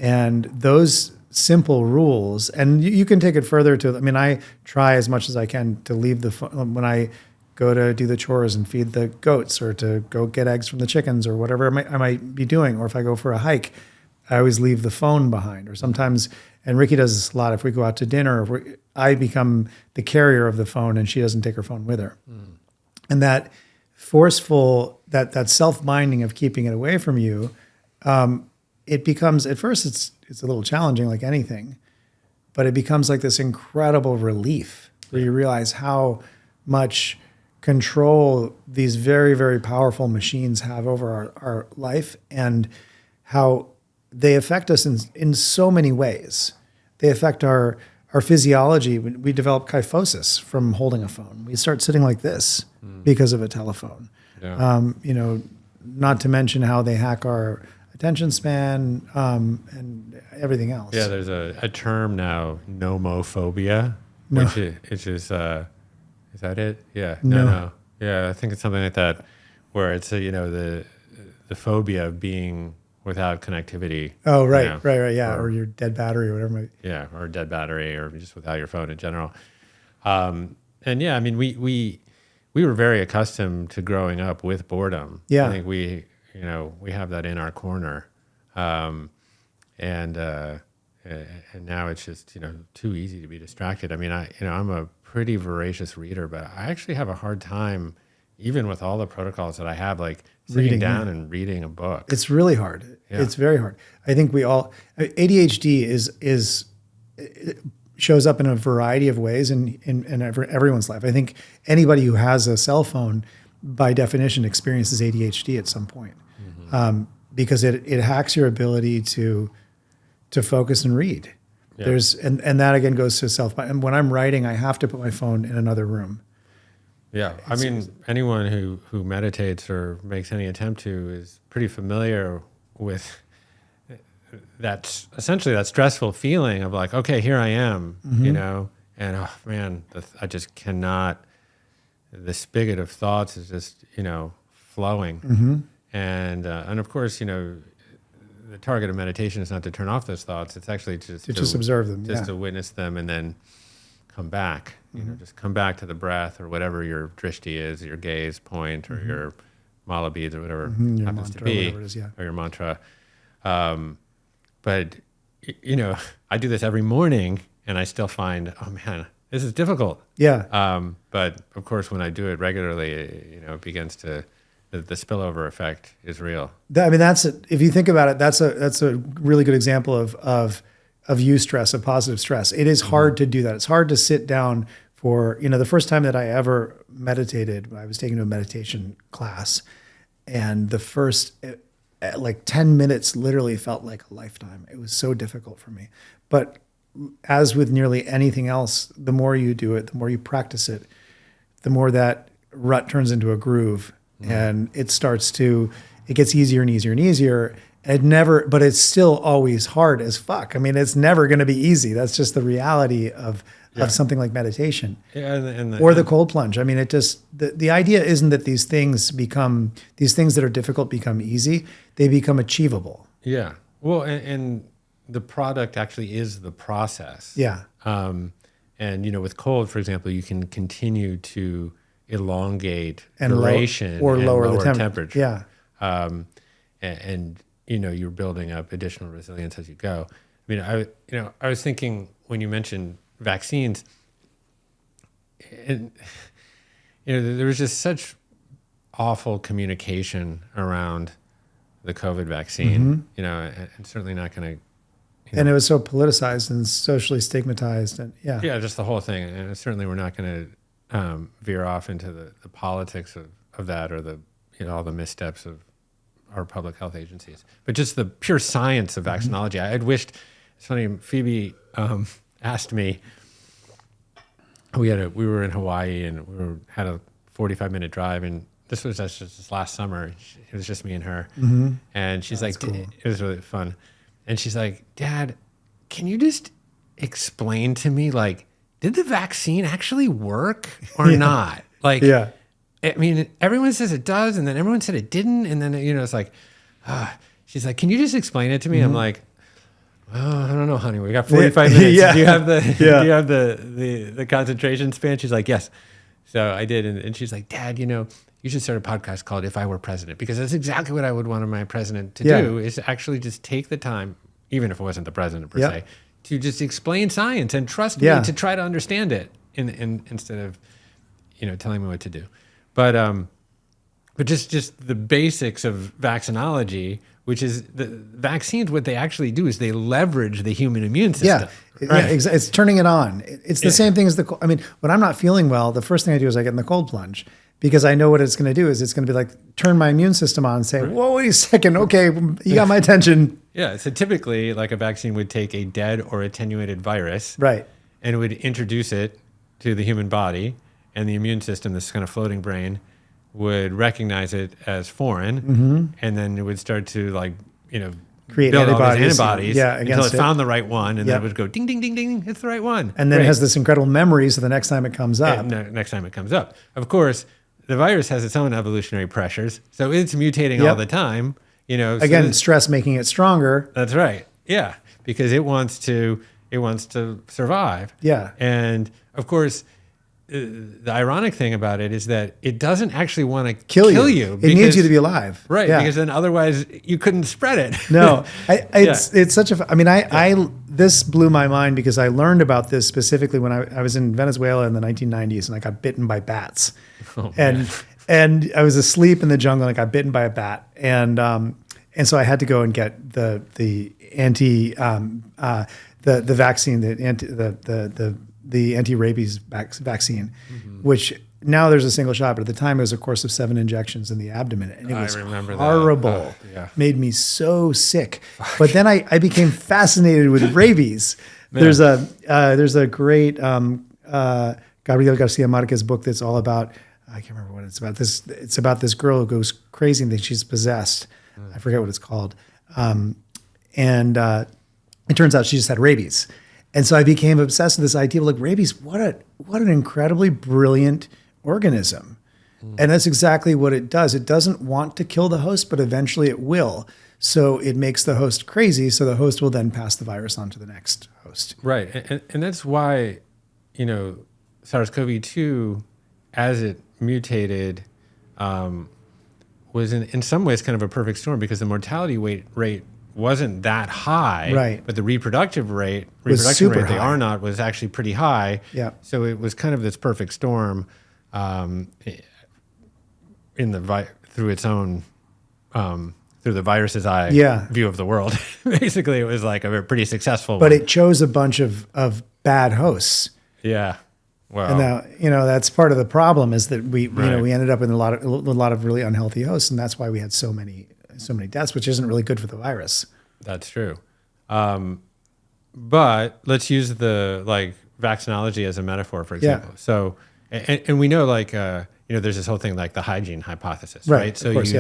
And those simple rules, and you can take it further I try as much as I can to leave the phone when I go to do the chores and feed the goats or to go get eggs from the chickens or whatever I might be doing. Or if I go for a hike, I always leave the phone behind. Or sometimes, and Ricky does this a lot, if we go out to dinner, I become the carrier of the phone and she doesn't take her phone with her. And that forceful, that self-binding of keeping it away from you, it becomes, at first it's a little challenging like anything, but it becomes like this incredible relief where you realize how much control these very, very powerful machines have over our life and how they affect us in so many ways. They affect our physiology. We develop kyphosis from holding a phone. We start sitting like this because of a telephone. Yeah. Not to mention how they hack our attention span, and everything else. Yeah, there's a term now, Nomophobia, which is that it? Yeah, no. Yeah, I think it's something like that, where it's the phobia of being without connectivity. Oh, right, yeah, or your dead battery or whatever. Yeah, or dead battery, or just without your phone in general. And yeah, I mean, we were very accustomed to growing up with boredom. Yeah, I think we have that in our corner, and now it's just too easy to be distracted. I mean, I'm a pretty voracious reader, but I actually have a hard time, even with all the protocols that I have, like sitting down and reading a book. It's really hard. Yeah. It's very hard. I think ADHD shows up in a variety of ways in everyone's life. I think anybody who has a cell phone, by definition, experiences ADHD at some point, because it hacks your ability to focus and read. Yeah. And that again goes to self. And when I'm writing, I have to put my phone in another room. Yeah, I mean, anyone who meditates or makes any attempt to is pretty familiar with that. Essentially, that stressful feeling of like, okay, here I am, and oh man, I just cannot the spigot of thoughts is just, flowing. And of course, the target of meditation is not to turn off those thoughts. It's actually just observe them, just to witness them and then come back. Just come back to the breath or whatever your drishti is, your gaze point or your mala beads or whatever happens to be, or your mantra. But I do this every morning, and I still find, oh man, this is difficult. Yeah. But of course, when I do it regularly, it begins to. The spillover effect is real. If you think about it, that's a really good example of eustress, of positive stress. It is hard to do that. It's hard to sit down for, the first time that I ever meditated, I was taking a meditation class, and the first 10 minutes literally felt like a lifetime. It was so difficult for me. But as with nearly anything else, the more you do it, the more you practice it, the more that rut turns into a groove. And it gets easier and easier and easier. But it's still always hard as fuck. It's never going to be easy. That's just the reality of something like meditation. Or the cold plunge. The idea isn't that these things that are difficult become easy. They become achievable. Yeah. Well, and the product actually is the process. Yeah. And, with cold, for example, you can continue to elongate duration or and lower the temperature. Yeah. And you're building up additional resilience as you go. I was thinking when you mentioned vaccines, and there was just such awful communication around the COVID vaccine. And certainly not going to. And it was so politicized and socially stigmatized, and just the whole thing. And certainly we're not going to veer off into the politics of that or all the missteps of our public health agencies, but just the pure science of vaccinology. I'd wished. It's funny. Phoebe asked me. We were in Hawaii and had a 45-minute drive, and this was just this last summer. It was just me and her, and she's like, cool. It was really fun, and she's like, Dad, can you just explain to me did the vaccine actually work or not? Everyone says it does, and then everyone said it didn't, and then it's like, she's like, can you just explain it to me? I'm like, oh, I don't know, honey. We got 45 minutes. Do you have the concentration span? She's like, yes. So I did, and she's like, Dad, you should start a podcast called If I Were President, because that's exactly what I would want my president to do, is to actually just take the time, even if it wasn't the president per se, to just explain science and trust me to try to understand it instead of, telling me what to do. But just the basics of vaccinology, which is the vaccines, what they actually do is they leverage the human immune system. It's turning it on. It's the same thing as when I'm not feeling well, the first thing I do is I get in the cold plunge, because I know what it's going to do is it's going to be turn my immune system on and say, whoa, wait a second. Okay, you got my attention. Yeah, so typically a vaccine would take a dead or attenuated virus, right, and it would introduce it to the human body, and the immune system, this kind of floating brain, would recognize it as foreign, and then it would start to create build antibodies, all these antibodies until it found the right one, and then it would go ding, ding, ding, ding, it's the right one. And then it has this incredible memory, so the next time it comes up. Of course, the virus has its own evolutionary pressures, so it's mutating all the time. Again, stress making it stronger. That's right. Yeah, because it wants to survive. Yeah. And of course, the ironic thing about it is that it doesn't actually want to kill you. It needs you to be alive. Right. Yeah. Because then otherwise you couldn't spread it. No, it's such a, this blew my mind, because I learned about this specifically when I was in Venezuela in the 1990s, and I got bitten by bats. And I was asleep in the jungle and I got bitten by a bat. And so I had to go and get the vaccine, the anti-rabies vaccine, which now there's a single shot, but at the time it was a course of 7 injections in the abdomen, and it was horrible. Made me so sick. But then I became fascinated with rabies. There's a great Gabriel Garcia Marquez book that's all about, I can't remember what it's about. It's about this girl who goes crazy and thinks she's possessed. I forget what it's called. And it turns out she just had rabies. And so I became obsessed with this idea of rabies. What an incredibly brilliant organism. And that's exactly what it does. It doesn't want to kill the host, but eventually it will. So it makes the host crazy. So the host will then pass the virus on to the next host. Right. And that's why, SARS-CoV-2, as it mutated, was in some ways kind of a perfect storm, because the mortality rate wasn't that high, right? But the reproduction rate, the R naught, was actually pretty high. Yeah. So it was kind of this perfect storm, through its own, through the virus's eye view of the world. Basically, it was like a pretty successful but one. It chose a bunch of bad hosts. Yeah. Well, and now, that's part of the problem, is that we ended up in a lot of really unhealthy hosts, and that's why we had so many deaths, which isn't really good for the virus. That's true. But let's use the vaccinology as a metaphor, for example. So, and we know there's this whole thing like the hygiene hypothesis, right? So course,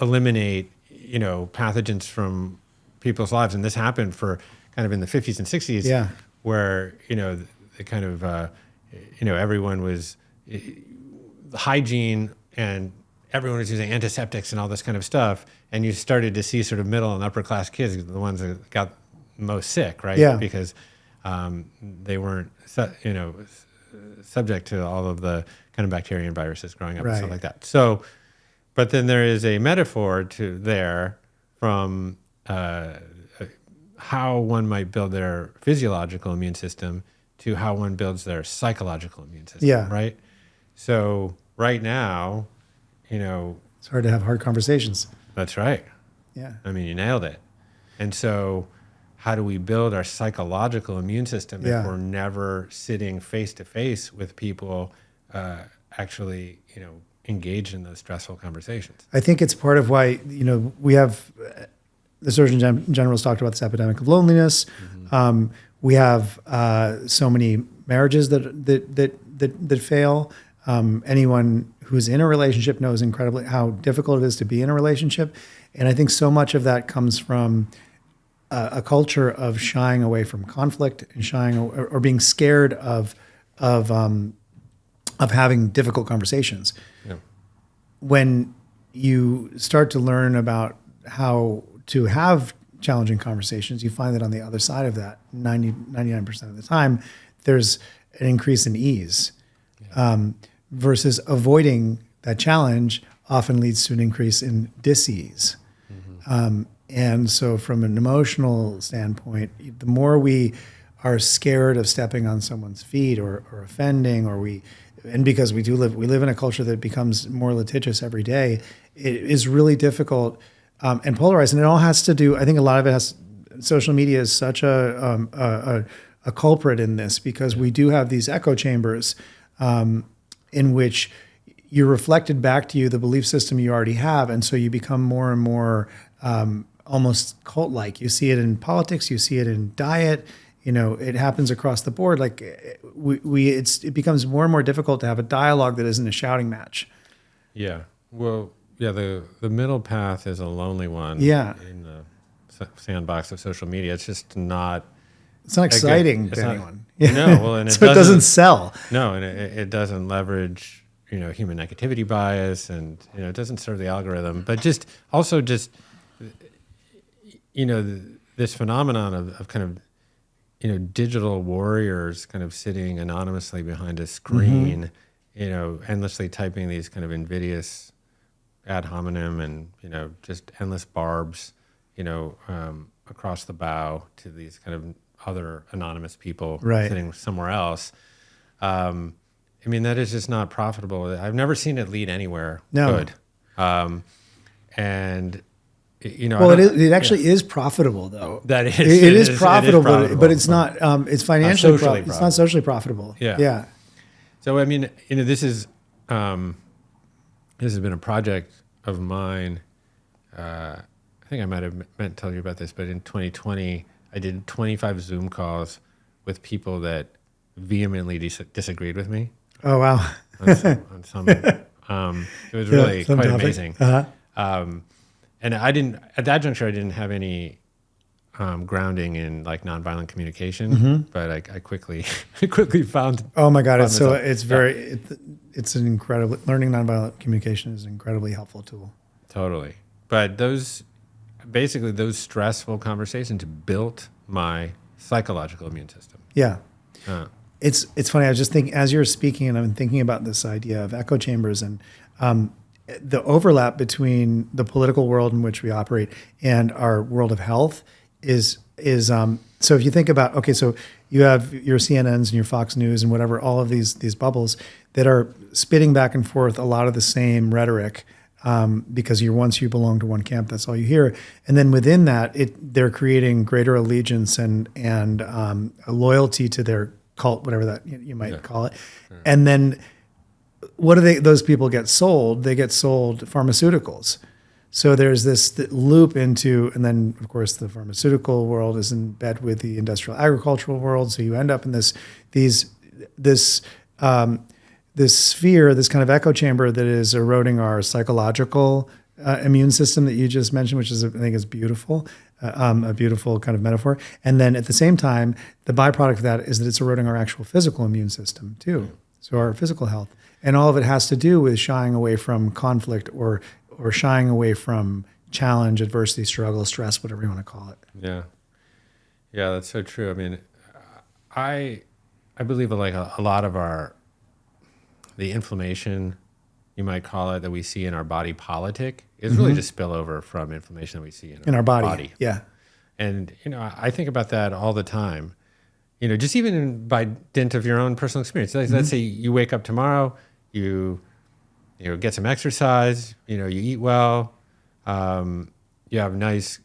eliminate, pathogens from people's lives. And this happened for kind of in the 50s and 60s, where, the kind of, everyone was hygiene, and everyone was using antiseptics and all this kind of stuff. And you started to see sort of middle and upper class kids, the ones that got most sick, right? Yeah. Because they weren't, subject to all of the kind of bacteria and viruses growing up and stuff like that. So, but then there is a metaphor from how one might build their physiological immune system to how one builds their psychological immune system, right? So right now, it's hard to have hard conversations. That's right. Yeah. I mean, you nailed it. And so how do we build our psychological immune system if we're never sitting face to face with people actually, engaged in those stressful conversations? I think it's part of why, we have, the Surgeon General has talked about this epidemic of loneliness. Mm-hmm. We have so many marriages that fail. Anyone who's in a relationship knows incredibly how difficult it is to be in a relationship. And I think so much of that comes from a culture of shying away from conflict and or being scared of having difficult conversations. Yeah. When you start to learn about how to have challenging conversations, you find that on the other side of that, 99% of the time, there's an increase in ease. Versus avoiding that challenge often leads to an increase in dis-ease. Mm-hmm. And so from an emotional standpoint, the more we are scared of stepping on someone's feet or offending, and because we live in a culture that becomes more litigious every day, it is really difficult and polarized. And it all has to do, I think a lot of it has, social media is such a culprit in this, because we do have these echo chambers in which you're reflected back to you the belief system you already have. And so you become more and more almost cult-like. You see it in politics, you see it in diet, it happens across the board. Like it becomes more and more difficult to have a dialogue that isn't a shouting match. Yeah. Well, yeah, the middle path is a lonely one. Yeah. In the sandbox of social media. It's just not... It's not exciting to anyone. No, well, and so it doesn't sell. No, and it doesn't leverage, human negativity bias, and it doesn't serve the algorithm. But this phenomenon of kind of, digital warriors kind of sitting anonymously behind a screen, endlessly typing these kind of invidious ad hominem and just endless barbs, across the bow to these kind of other anonymous people sitting somewhere else. I mean, that is just not profitable. I've never seen it lead anywhere good. And, well, it actually is profitable, though. That is. It is profitable, but it's not, it's financially profitable. It's not socially profitable. Yeah. So, I mean, this has been a project of mine. I think I might have meant to tell you about this, but in 2020, I did 25 Zoom calls with people that vehemently disagreed with me. Oh, wow. on some, it was really quite amazing. Uh-huh. And at that juncture, I didn't have any grounding in like nonviolent communication, but I quickly I quickly found. Oh my God! found It's myself- it's an incredible learning nonviolent communication is an incredibly helpful tool. Totally. But those stressful conversations built my psychological immune system. Yeah. Uh, It's funny. I was just thinking as you're speaking, and I'm thinking about this idea of echo chambers and the overlap between the political world in which we operate and our world of health is so if you think about, okay, so you have your CNNs and your Fox News and whatever, all of these bubbles that are spitting back and forth a lot of the same rhetoric. Because once you belong to one camp, that's all you hear. And then within that, they're creating greater allegiance and a loyalty to their cult, whatever that you might call it. Yeah. And then what do those people get sold? They get sold pharmaceuticals. So there's this loop into, and then of course the pharmaceutical world is in bed with the industrial agricultural world. So you end up in this sphere, this kind of echo chamber that is eroding our psychological immune system that you just mentioned, which is, I think, is beautiful, a beautiful kind of metaphor. And then at the same time, the byproduct of that is that it's eroding our actual physical immune system too. So our physical health, and all of it has to do with shying away from conflict or shying away from challenge, adversity, struggle, stress, whatever you want to call it. Yeah, that's so true. I mean, I believe like a lot of the inflammation, you might call it, that we see in our body politic is really just spillover from inflammation that we see in our body. Yeah. And, I think about that all the time, just even by dint of your own personal experience. Let's say you wake up tomorrow, you get some exercise, you eat well, you have nice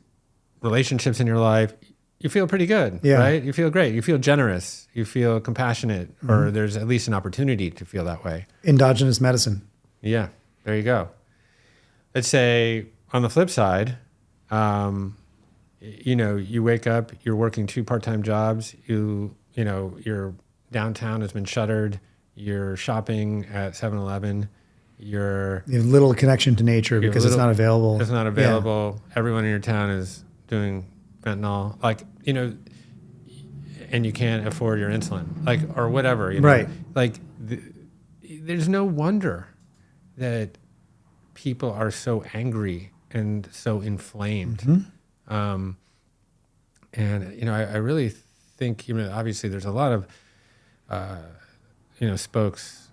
relationships in your life. You feel pretty good, right? You feel great. You feel generous. You feel compassionate, or there's at least an opportunity to feel that way. Endogenous medicine. Yeah, there you go. Let's say on the flip side, you wake up, you're working 2 part-time jobs. Your downtown has been shuttered. You're shopping at 7-Eleven. You have little connection to nature because it's not available. It's not available. Yeah. Everyone in your town is doing fentanyl, and you can't afford your insulin, or whatever, right? There's no wonder that people are so angry and so inflamed. And I really think, obviously there's a lot of spokes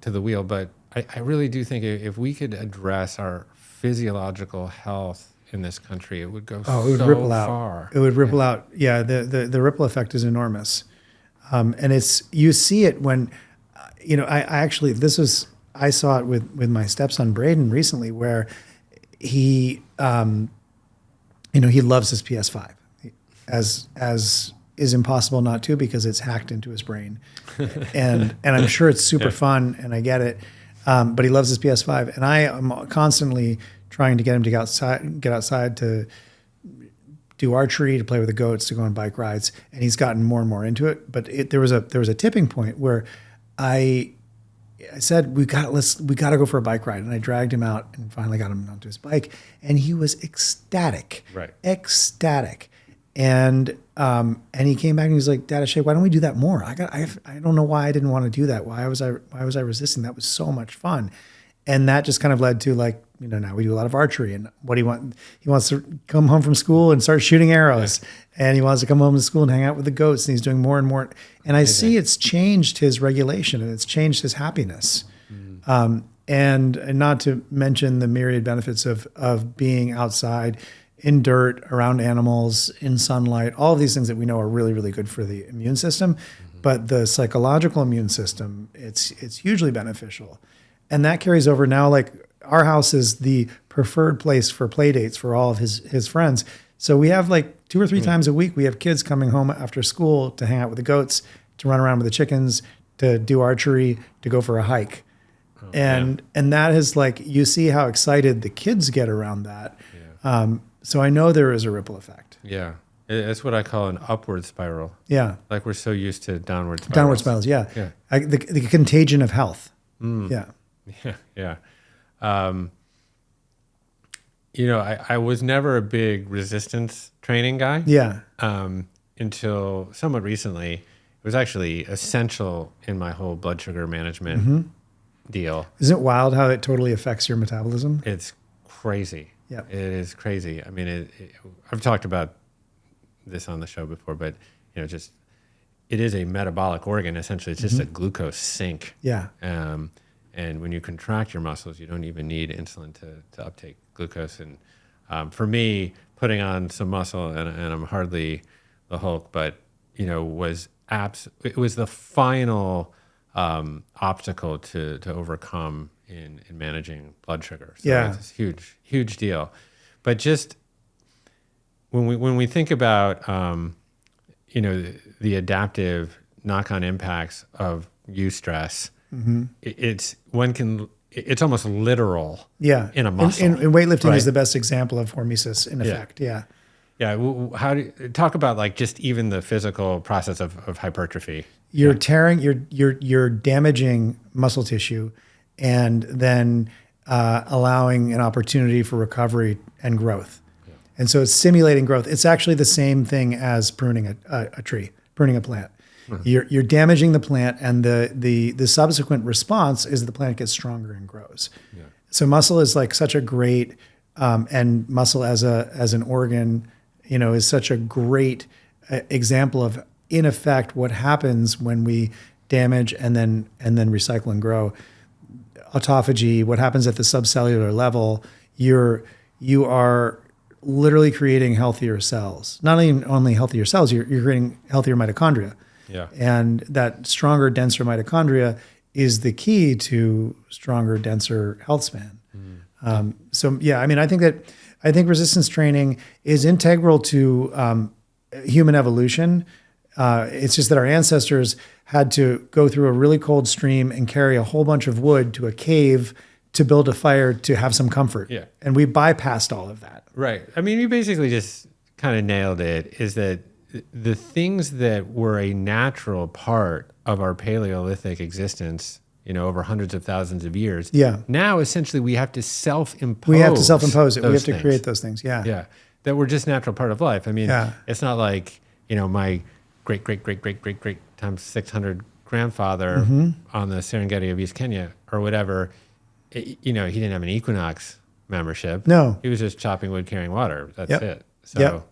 to the wheel, but I really do think if we could address our physiological health in this country, it would go it would so ripple far. Out. It would ripple out. Yeah, the ripple effect is enormous. And you see it when, I saw it with my stepson Braden recently, where he loves his PS5 as is impossible not to, because it's hacked into his brain. And I'm sure it's super fun, and I get it. But he loves his PS5, and I am constantly trying to get him to get outside to do archery, to play with the goats, to go on bike rides, and he's gotten more and more into it. But there was a tipping point where I said we got to go for a bike ride, and I dragged him out and finally got him onto his bike, and he was ecstatic, ecstatic. And he came back and he was like, "Dad, Shay, why don't we do that more? I don't know why I didn't want to do that. Why was I resisting? That was so much fun." And that just kind of led to now we do a lot of archery. And what do you want? He wants to come home from school and start shooting arrows. Yeah. And he wants to come home from school and hang out with the goats. And he's doing more and more. And I see it's changed his regulation, and it's changed his happiness. And not to mention the myriad benefits of being outside in dirt, around animals, in sunlight, all of these things that we know are really, really good for the immune system. But the psychological immune system, it's hugely beneficial. And that carries over now. Like, our house is the preferred place for play dates for all of his friends. So we have 2 or 3 times a week, we have kids coming home after school to hang out with the goats, to run around with the chickens, to do archery, to go for a hike. And that is you see how excited the kids get around that. Yeah. So I know there is a ripple effect. Yeah. It's what I call an upward spiral. Yeah. We're so used to downward spirals. Downward spirals, yeah. The contagion of health. Yeah. Yeah. I was never a big resistance training guy. Yeah. Until somewhat recently. It was actually essential in my whole blood sugar management deal. Isn't it wild how it totally affects your metabolism? It's crazy. Yeah. It is crazy. I mean, I've talked about this on the show before, but just it is a metabolic organ. Essentially, it's just a glucose sink. Yeah. And when you contract your muscles, you don't even need insulin to uptake glucose. And for me, putting on some muscle, and I'm hardly the Hulk, but it was the final obstacle to overcome in managing blood sugar. So it's a huge deal. But just when we think about the adaptive knock-on impacts of eustress, it's almost literal. Yeah. In a muscle. And weightlifting is the best example of hormesis in effect. Yeah. Yeah. How do you talk about like just even the physical process of hypertrophy? You're tearing, you're damaging muscle tissue, and then allowing an opportunity for recovery and growth. Yeah. And so it's simulating growth. It's actually the same thing as pruning a tree, pruning a plant. You're damaging the plant, and the subsequent response is the plant gets stronger and grows. Yeah. So muscle is like such a great, and muscle as an organ, is such a great example of, in effect, what happens when we damage and then recycle and grow. Autophagy, what happens at the subcellular level, you are literally creating healthier cells. Not only healthier cells, you're creating healthier mitochondria. Yeah. And that stronger, denser mitochondria is the key to stronger, denser health span. So yeah, I mean, I think resistance training is integral to human evolution. It's just that our ancestors had to go through a really cold stream and carry a whole bunch of wood to a cave to build a fire to have some comfort. Yeah. And we bypassed all of that. Right. I mean, you basically just kind of nailed it, is that the things that were a natural part of our Paleolithic existence, over hundreds of thousands of years. Yeah. Now, essentially, we have to self-impose. We have to self-impose it. We have to things. create those things. Yeah. Yeah. That were just natural part of life. I mean, it's not like, my great times 600 grandfather on the Serengeti of East Kenya or whatever, he didn't have an Equinox membership. No. He was just chopping wood, carrying water. That's it. So,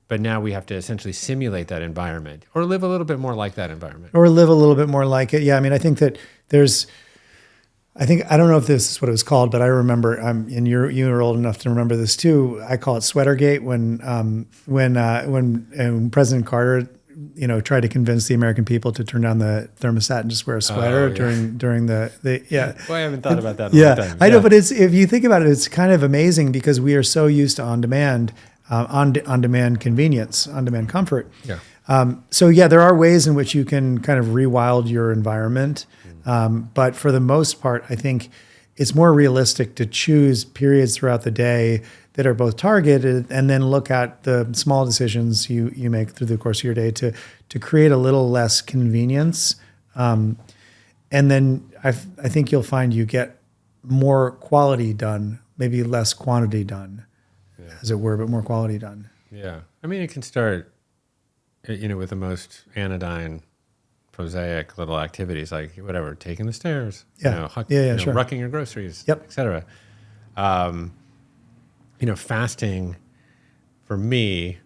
but now we have to essentially simulate that environment or live a little bit more like that environment. Or live a little bit more like it. Yeah, I mean, I think that I don't know if this is what it was called, but I remember, and you were old enough to remember this too. I call it Sweatergate when President Carter, tried to convince the American people to turn down the thermostat and just wear a sweater during the Well, I haven't thought about that in a long time. I know, but if you think about it, it's kind of amazing because we are so used to on-demand convenience, on-demand comfort. Yeah. So there are ways in which you can kind of rewild your environment. But for the most part, I think it's more realistic to choose periods throughout the day that are both targeted and then look at the small decisions you make through the course of your day to create a little less convenience. And then I think you'll find you get more quality done, maybe less quantity done, as it were, but more quality done. Yeah. I mean, it can start, with the most anodyne, prosaic little activities like whatever, taking the stairs, sure. rucking your groceries, et cetera. Fasting for me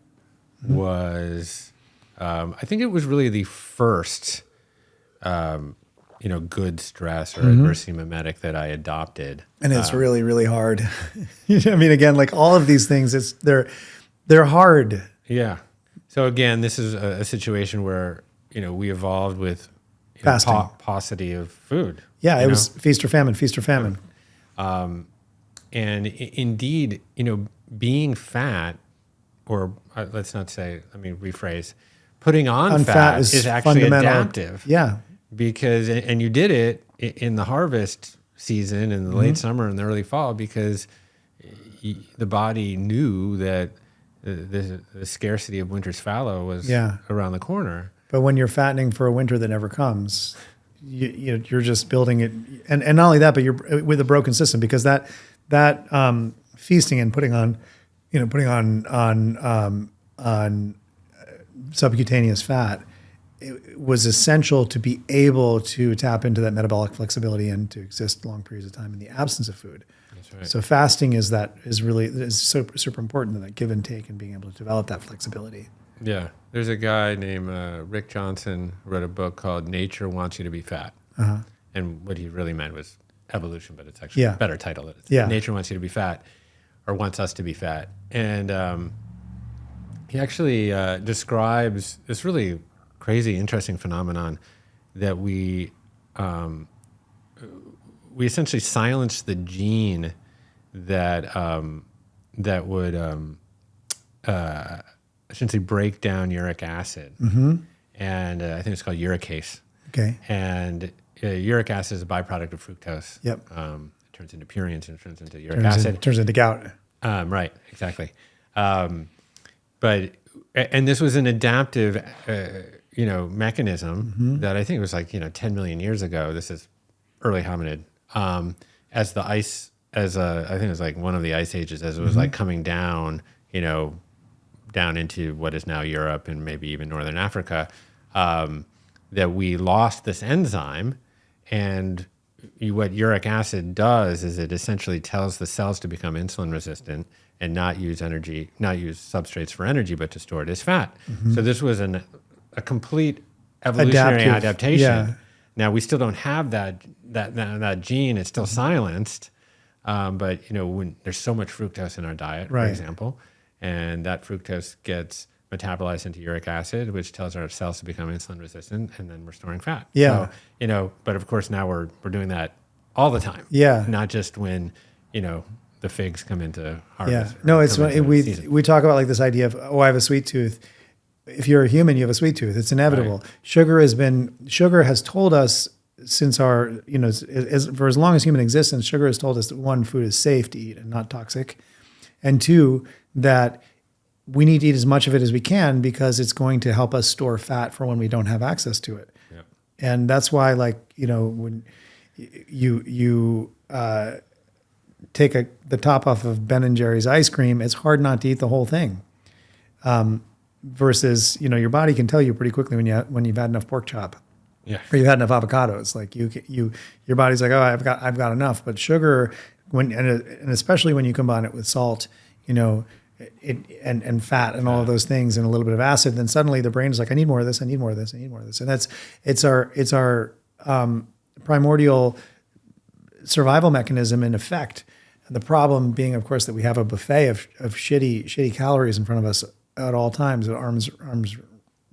was, I think it was really the first, good stress or adversity mimetic that I adopted. And it's really, really hard. I mean, again, like all of these things, they're hard. Yeah. So again, this is a situation where, we evolved with fasting, paucity of food. Yeah, it was feast or famine, feast or famine. And indeed, being fat, or let's not say, rephrase, putting on fat is actually adaptive. Yeah. Because, and you did it in the harvest season, in the late summer and the early fall, because the body knew that the scarcity of winter's fallow was around the corner. But when you're fattening for a winter that never comes, you're just building it, and not only that, but you're with a broken system, because that feasting and putting on subcutaneous fat, it was essential to be able to tap into that metabolic flexibility and to exist long periods of time in the absence of food. That's right. So fasting is super, super important, that give and take and being able to develop that flexibility. Yeah. There's a guy named Rick Johnson wrote a book called Nature Wants You to Be Fat. And what he really meant was evolution, but it's actually a better title. It's Nature Wants You to Be Fat, or wants us to be fat. And he actually describes this really crazy, interesting phenomenon that we essentially silenced the gene that would essentially break down uric acid, and I think it's called uricase. Okay. And uric acid is a byproduct of fructose. Yep. It turns into purines and turns into uric acid. Turns into gout. Right. Exactly. And this was an adaptive, mechanism that I think was like 10 million years ago. This is early hominid. As the ice, I think it was like one of the ice ages, as it was like coming down, down into what is now Europe and maybe even Northern Africa, that we lost this enzyme. And what uric acid does is it essentially tells the cells to become insulin resistant and not use substrates for energy, but to store it as fat. So this was a complete evolutionary adaptation. Yeah. Now we still don't have that gene; it's still silenced. But when there's so much fructose in our diet, for example, and that fructose gets metabolized into uric acid, which tells our cells to become insulin resistant, and then we're storing fat. Yeah. So, but of course now we're doing that all the time. Yeah. Not just when the figs come into harvest. Yeah. No, it's we talk about like this idea of, I have a sweet tooth. If you're a human, you have a sweet tooth. It's inevitable. Right. Sugar has told us since our, for as long as human existence, sugar has told us that one, food is safe to eat and not toxic. And two, that we need to eat as much of it as we can because it's going to help us store fat for when we don't have access to it. Yep. And that's why, when you take the top off of Ben & Jerry's ice cream, it's hard not to eat the whole thing. Versus, your body can tell you pretty quickly when you've had enough pork chop, or you've had enough avocados. Like your body's like, oh, I've got enough. But sugar, and especially when you combine it with salt, and fat and all of those things and a little bit of acid, then suddenly the brain is like, I need more of this, I need more of this, I need more of this. And it's our primordial survival mechanism in effect. And the problem being, of course, that we have a buffet of shitty calories in front of us at all times at arm's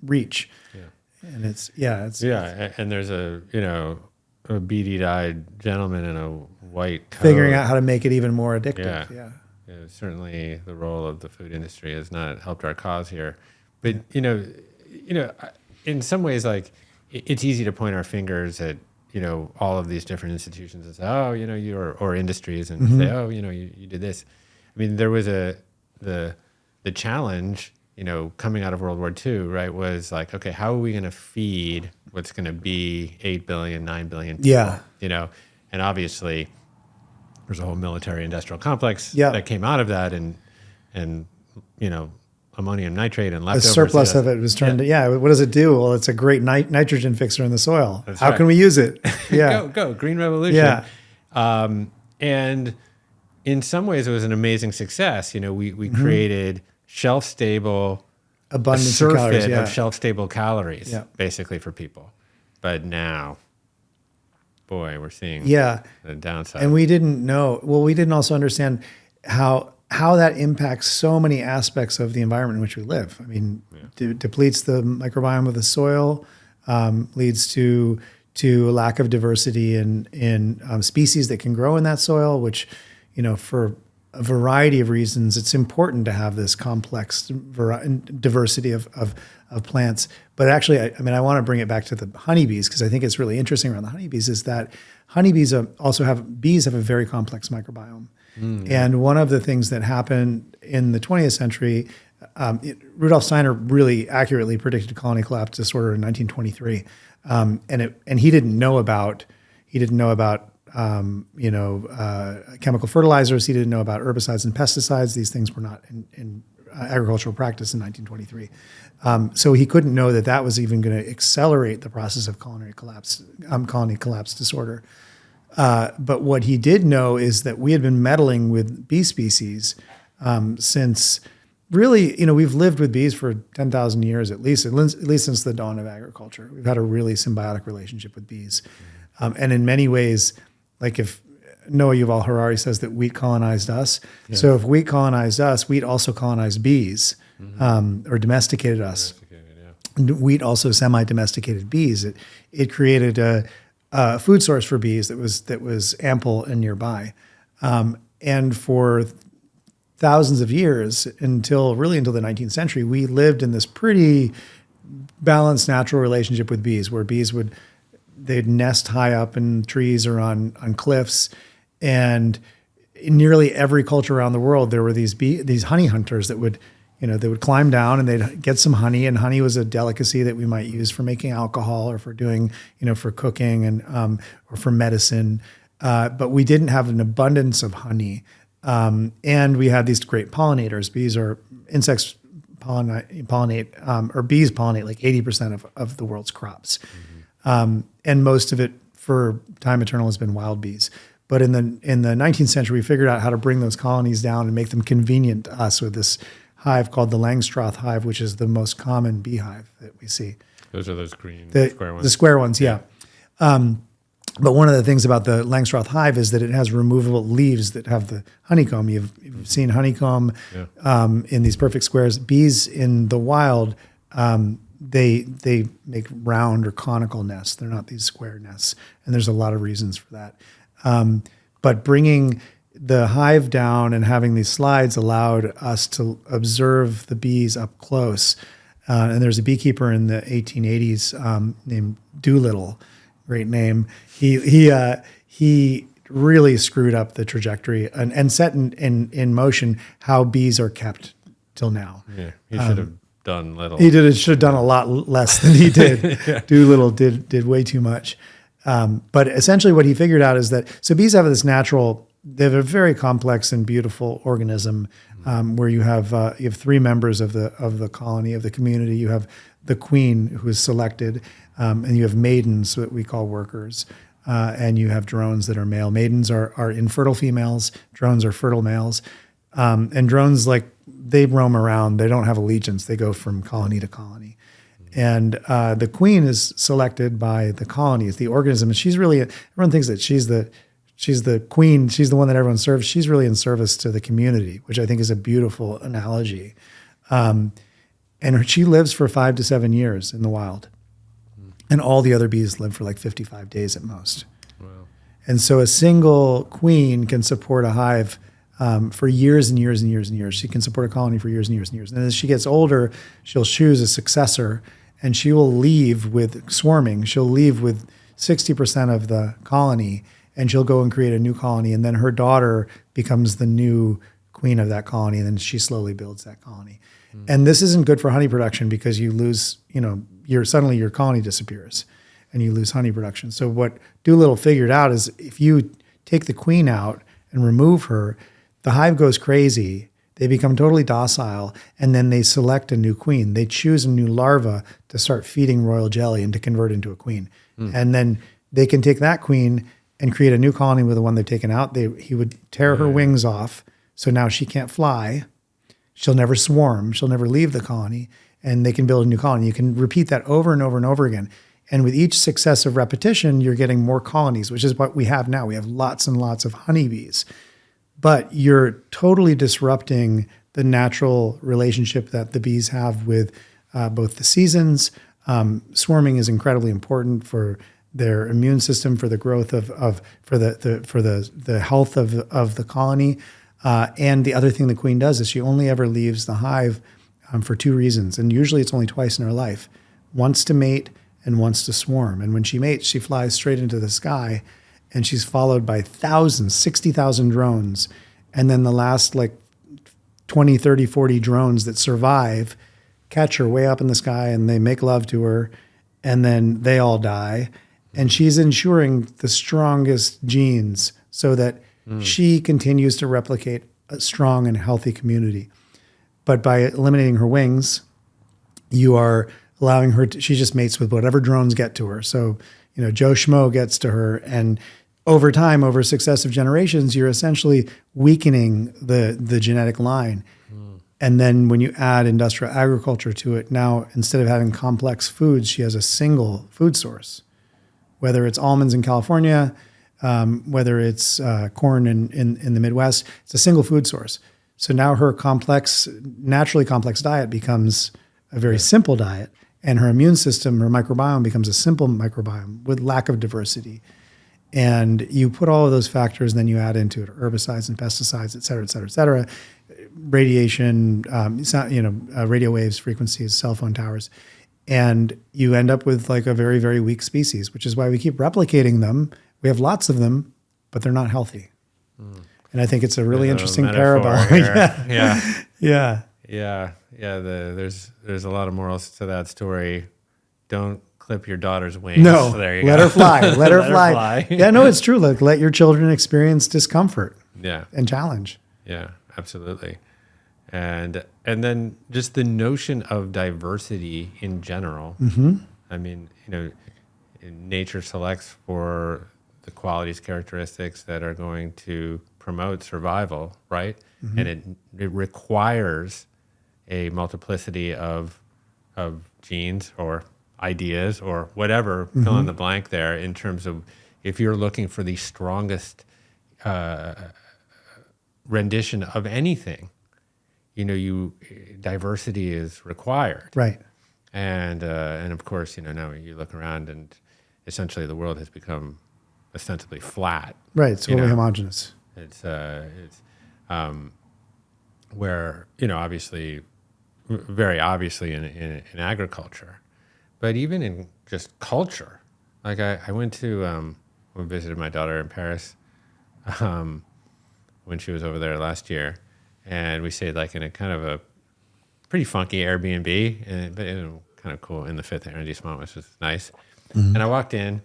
reach. Yeah. And it's and there's a beady-eyed gentleman in a white coat figuring out how to make it even more addictive. Yeah. Certainly the role of the food industry has not helped our cause here. But in some ways, like, it's easy to point our fingers at all of these different institutions and say, oh, or industries, and say, oh, you did this. I mean, there was the challenge, coming out of World War II, right, was like, okay, how are we going to feed what's going to be 8 billion, 9 billion people? Yeah. And obviously there's a whole military industrial complex that came out of that, and ammonium nitrate and leftovers. A surplus of it was turned to, what does it do? Well, it's a great nitrogen fixer in the soil. That's How can we use it? Yeah. Go, green revolution. Yeah. And in some ways it was an amazing success. We created shelf-stable, abundance of calories, of shelf-stable calories, basically, for people. But now, boy, we're seeing the downside. And we didn't know. Well, we didn't also understand how that impacts so many aspects of the environment in which we live. I mean, depletes the microbiome of the soil, leads to a lack of diversity in species that can grow in that soil, which, for a variety of reasons, it's important to have this complex diversity of plants. But actually, I want to bring it back to the honeybees, because I think it's really interesting around the honeybees is that honeybees bees have a very complex microbiome. And one of the things that happened in the 20th century, Rudolf Steiner really accurately predicted colony collapse disorder in 1923, and he didn't know about chemical fertilizers. He didn't know about herbicides and pesticides. These things were not in agricultural practice in 1923. So he couldn't know that that was even going to accelerate the process of colony collapse disorder. But what he did know is that we had been meddling with bee species since really, we've lived with bees for 10,000 years at least since the dawn of agriculture. We've had a really symbiotic relationship with bees. And in many ways, like if Noah Yuval Harari says that wheat colonized us. Yeah. So if wheat colonized us, wheat also colonized bees or domesticated us. Wheat also semi-domesticated bees. It created a food source for bees that was ample and nearby. And for thousands of years until the 19th century, we lived in this pretty balanced natural relationship with bees, where bees they'd nest high up in trees or on cliffs. And in nearly every culture around the world, there were these honey hunters that would climb down and they'd get some honey, and honey was a delicacy that we might use for making alcohol or for doing, for cooking and or for medicine. But we didn't have an abundance of honey. And we had these great pollinators. Bees or insects pollinate or bees pollinate like 80% of the world's crops. And most of it for time eternal has been wild bees. But in the 19th century, we figured out how to bring those colonies down and make them convenient to us with this hive called the Langstroth hive, which is the most common beehive that we see. Those are those green square ones. The square ones, yeah. But one of the things about the Langstroth hive is that it has removable leaves that have the honeycomb. You've seen honeycomb in these perfect squares. Bees in the wild, they make round or conical nests. They're not these square nests, and there's a lot of reasons for that. But bringing the hive down and having these slides allowed us to observe the bees up close. And there's a beekeeper in the 1880s named Doolittle, great name. He really screwed up the trajectory and set in motion how bees are kept till now. Yeah, he should have done little. Should have done a lot less than he did. Yeah. Doolittle did way too much. But essentially what he figured out is that, so bees have this they have a very complex and beautiful organism where you have three members of the colony, of the community. You have the queen who is selected, and you have maidens that we call workers, and you have drones that are male. Maidens are infertile females, drones are fertile males. And drones, they roam around. They don't have allegiance. They go from colony to colony. And the queen is selected by the colony. It's the organism. And she's really, everyone thinks that she's the queen. She's the one that everyone serves. She's really in service to the community, which I think is a beautiful analogy. And she lives for 5 to 7 years in the wild. And all the other bees live for 55 days at most. Wow. And so a single queen can support a hive for years and years and years and years. She can support a colony for years and years and years. And as she gets older, she'll choose a successor, and she will leave with swarming. She'll leave with 60% of the colony, and she'll go and create a new colony. And then her daughter becomes the new queen of that colony, and then she slowly builds that colony. And this isn't good for honey production because you lose, suddenly your colony disappears and you lose honey production. So what Doolittle figured out is if you take the queen out and remove her, the hive goes crazy. They become totally docile, and then they select a new queen. They choose a new larva to start feeding royal jelly and to convert into a queen. And then they can take that queen and create a new colony with the one they've taken out. He would tear her wings off, so now she can't fly. She'll never swarm. She'll never leave the colony, and they can build a new colony. You can repeat that over and over and over again. And with each successive repetition, you're getting more colonies, which is what we have now. We have lots and lots of honeybees. But you're totally disrupting the natural relationship that the bees have with both the seasons. Swarming is incredibly important for their immune system, for the growth for the health of the colony. And the other thing the queen does is she only ever leaves the hive for 2 reasons. And usually it's only twice in her life, once to mate and once to swarm. And when she mates, she flies straight into the sky, and she's followed by thousands, 60,000 drones. And then the last 20, 30, 40 drones that survive catch her way up in the sky, and they make love to her, and then they all die. And she's ensuring the strongest genes so that she continues to replicate a strong and healthy community. But by eliminating her wings, you are allowing her she just mates with whatever drones get to her. So, Joe Schmo gets to her, and over time, over successive generations, you're essentially weakening the genetic line. And then when you add industrial agriculture to it, now instead of having complex foods, she has a single food source, whether it's almonds in California, whether it's corn in the Midwest, it's a single food source. So now her naturally complex diet becomes a very simple diet, and her immune system, her microbiome becomes a simple microbiome with lack of diversity. And you put all of those factors, then you add into it herbicides and pesticides, et cetera, et cetera, et cetera, radiation, radio waves, frequencies, cell phone towers, and you end up with like a very, very weak species, which is why we keep replicating them. We have lots of them, but they're not healthy. And I think it's a really interesting parable. Yeah. There's a lot of morals to that story. Don't clip your daughter's wings. No, there you let go. her fly. Let her fly. Yeah, no, it's true. Like, let your children experience discomfort. Yeah. And challenge. Yeah, absolutely. And then just the notion of diversity in general. I mean, nature selects for the qualities, characteristics that are going to promote survival, right? And it requires a multiplicity of genes or ideas or whatever, fill in the blank there, in terms of if you're looking for the strongest rendition of anything, diversity is required. Right. And of course, now you look around and essentially the world has become ostensibly flat. Right. It's totally homogenous. It's where, obviously, very obviously in agriculture, but even in just culture. Like I went to, we visited my daughter in Paris when she was over there last year, and we stayed like in a kind of a pretty funky Airbnb, but kind of cool in the Fifth arrondissement, which was nice. And I walked in,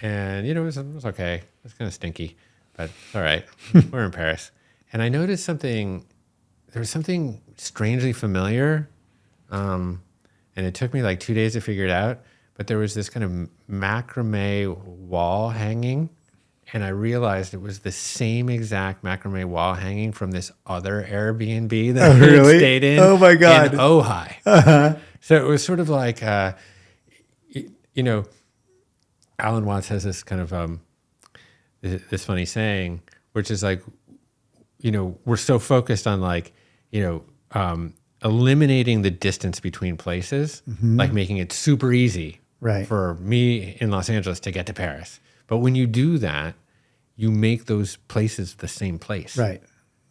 and it was okay. It was kind of stinky, but all right. We're in Paris, and I noticed something. There was something strangely familiar, and it took me like 2 days to figure it out. But there was this kind of macrame wall hanging, and I realized it was the same exact macrame wall hanging from this other Airbnb that I had stayed in. Oh my God. In Ojai. So it was sort of like, Alan Watts has this kind of this funny saying, which is like, we're so focused on like, eliminating the distance between places, like making it super easy for me in Los Angeles to get to Paris. But when you do that, you make those places the same place. Right.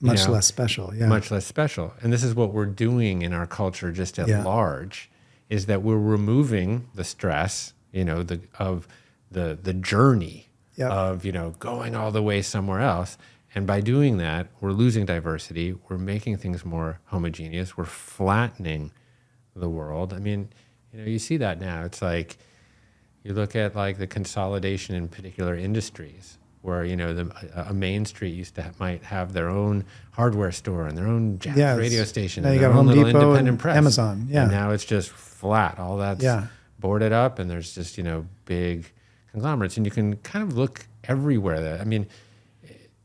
Much less special. Yeah. Much less special. And this is what we're doing in our culture just at large, is that we're removing the stress, of the journey of, going all the way somewhere else. And by doing that, we're losing diversity. We're making things more homogeneous. We're flattening the world. I mean, you see that now. It's like you look at like the consolidation in particular industries where, a Main Street might have their own hardware store and their own jazz radio station. Now and you their got own Home little Depot independent and press. Amazon. Yeah. And now it's just flat. All that's boarded up, and there's just, big conglomerates. And you can kind of look everywhere there. I mean,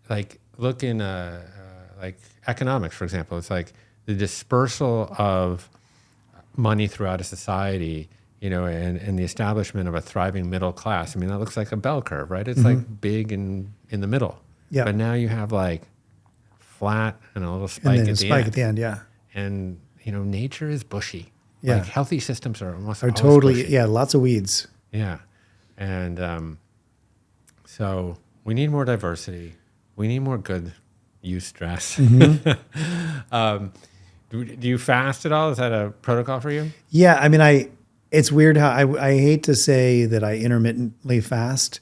like look in like economics, for example. It's like the dispersal of money throughout a society, and the establishment of a thriving middle class. I mean, that looks like a bell curve, right? It's like big in the middle. Yeah. But now you have like flat and a little spike at the end. Yeah. And, nature is bushy. Yeah. Like healthy systems are almost always totally bushy. lots of weeds. Yeah. And so we need more diversity. We need more good use stress. Do you fast at all? Is that a protocol for you? Yeah, I mean, it's weird how I hate to say that I intermittently fast,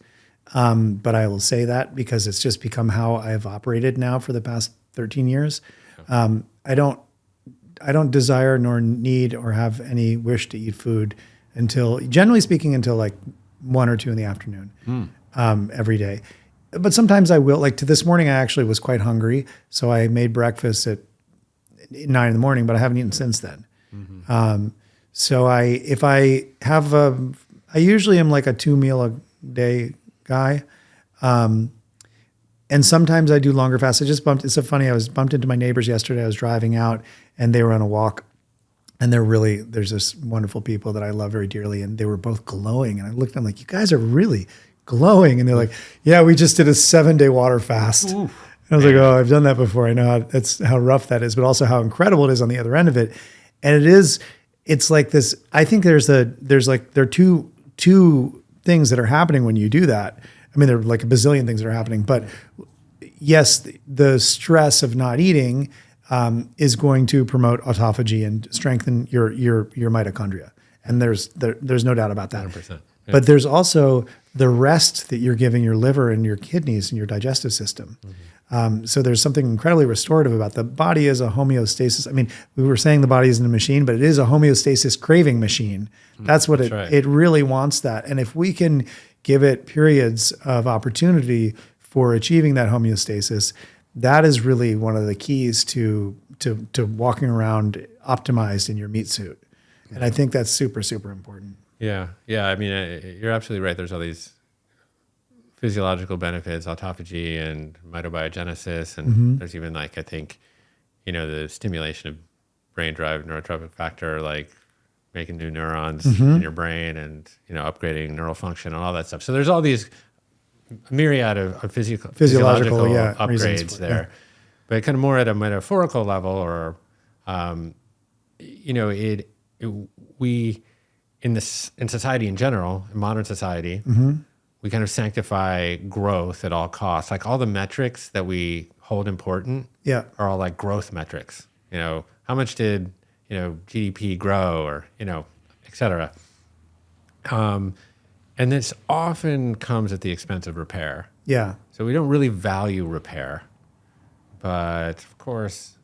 but I will say that because it's just become how I've operated now for the past 13 years. I don't desire nor need or have any wish to eat food until, generally speaking, until like 1 or 2 in the afternoon every day. But sometimes I will, like to this morning, I actually was quite hungry. So I made breakfast at 9 in the morning, but I haven't eaten since then. So I usually am like a 2 meal a day guy. And sometimes I do longer fasts. It's so funny. I was bumped into my neighbors yesterday. I was driving out and they were on a walk, and there's this wonderful people that I love very dearly. And they were both glowing. And I looked at them like, you guys are really glowing. And they're like, yeah, we just did a 7-day water fast. Oof, and I was like, oh, I've done that before. I know how rough that is, but also how incredible it is on the other end of it. And it's like this, I think there are two things that are happening when you do that. I mean, there are like a bazillion things that are happening, but yes, the stress of not eating is going to promote autophagy and strengthen your mitochondria. And there's no doubt about that. 100%. Yeah. But there's also the rest that you're giving your liver and your kidneys and your digestive system. So there's something incredibly restorative about the body as a homeostasis. I mean, we were saying the body isn't a machine, but it is a homeostasis craving machine. That's what it really wants that. And if we can give it periods of opportunity for achieving that homeostasis, that is really one of the keys to walking around optimized in your meat suit. And I think that's super, super important. Yeah. I mean, you're absolutely right. There's all these physiological benefits, autophagy and mitobiogenesis. And there's even like, I think, the stimulation of brain-derived neurotrophic factor, like making new neurons in your brain and, upgrading neural function and all that stuff. So there's all these myriad of physiological upgrades there. Yeah. But kind of more at a metaphorical level, or, we in society in general, in modern society, we kind of sanctify growth at all costs. Like all the metrics that we hold important are all like growth metrics. How much did, GDP grow, or, et cetera. And this often comes at the expense of repair. Yeah. So we don't really value repair. But of course,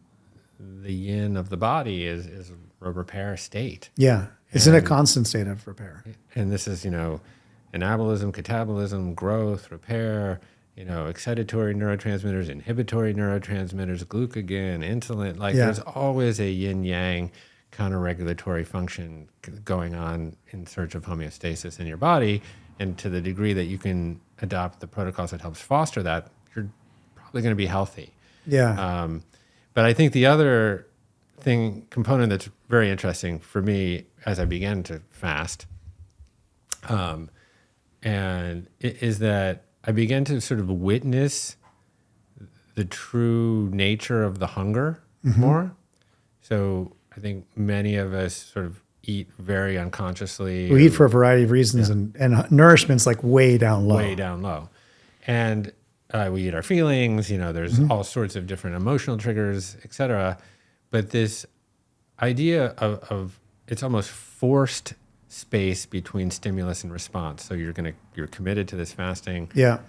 the yin of the body is a repair state. Yeah. It's in a constant state of repair. And this is, anabolism, catabolism, growth, repair, excitatory neurotransmitters, inhibitory neurotransmitters, glucagon, insulin. There's always a yin-yang counter-regulatory function going on in search of homeostasis in your body. And to the degree that you can adopt the protocols that helps foster that, you're probably going to be healthy. Yeah. But I think the other component that's very interesting for me as I began to fast, and is that I began to sort of witness the true nature of the hunger more. So I think many of us sort of eat very unconsciously. We eat for a variety of reasons, and nourishment's like way down low. Way down low. And we eat our feelings, there's all sorts of different emotional triggers, et cetera. But this idea of it's almost forced space between stimulus and response. So you're committed to this fasting. Yeah.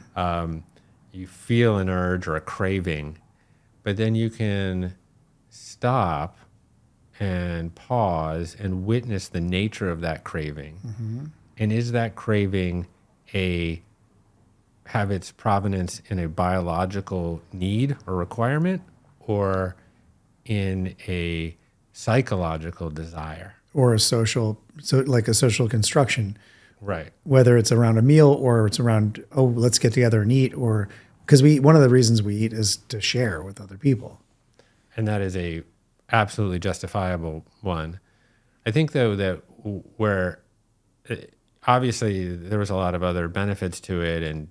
You feel an urge or a craving, but then you can stop and pause and witness the nature of that craving. And is that craving have its provenance in a biological need or requirement, or in a psychological desire? Or a social construction. Right. Whether it's around a meal or it's around, let's get together and eat, or because one of the reasons we eat is to share with other people. And that is a absolutely justifiable one. I think though that where obviously there was a lot of other benefits to it, and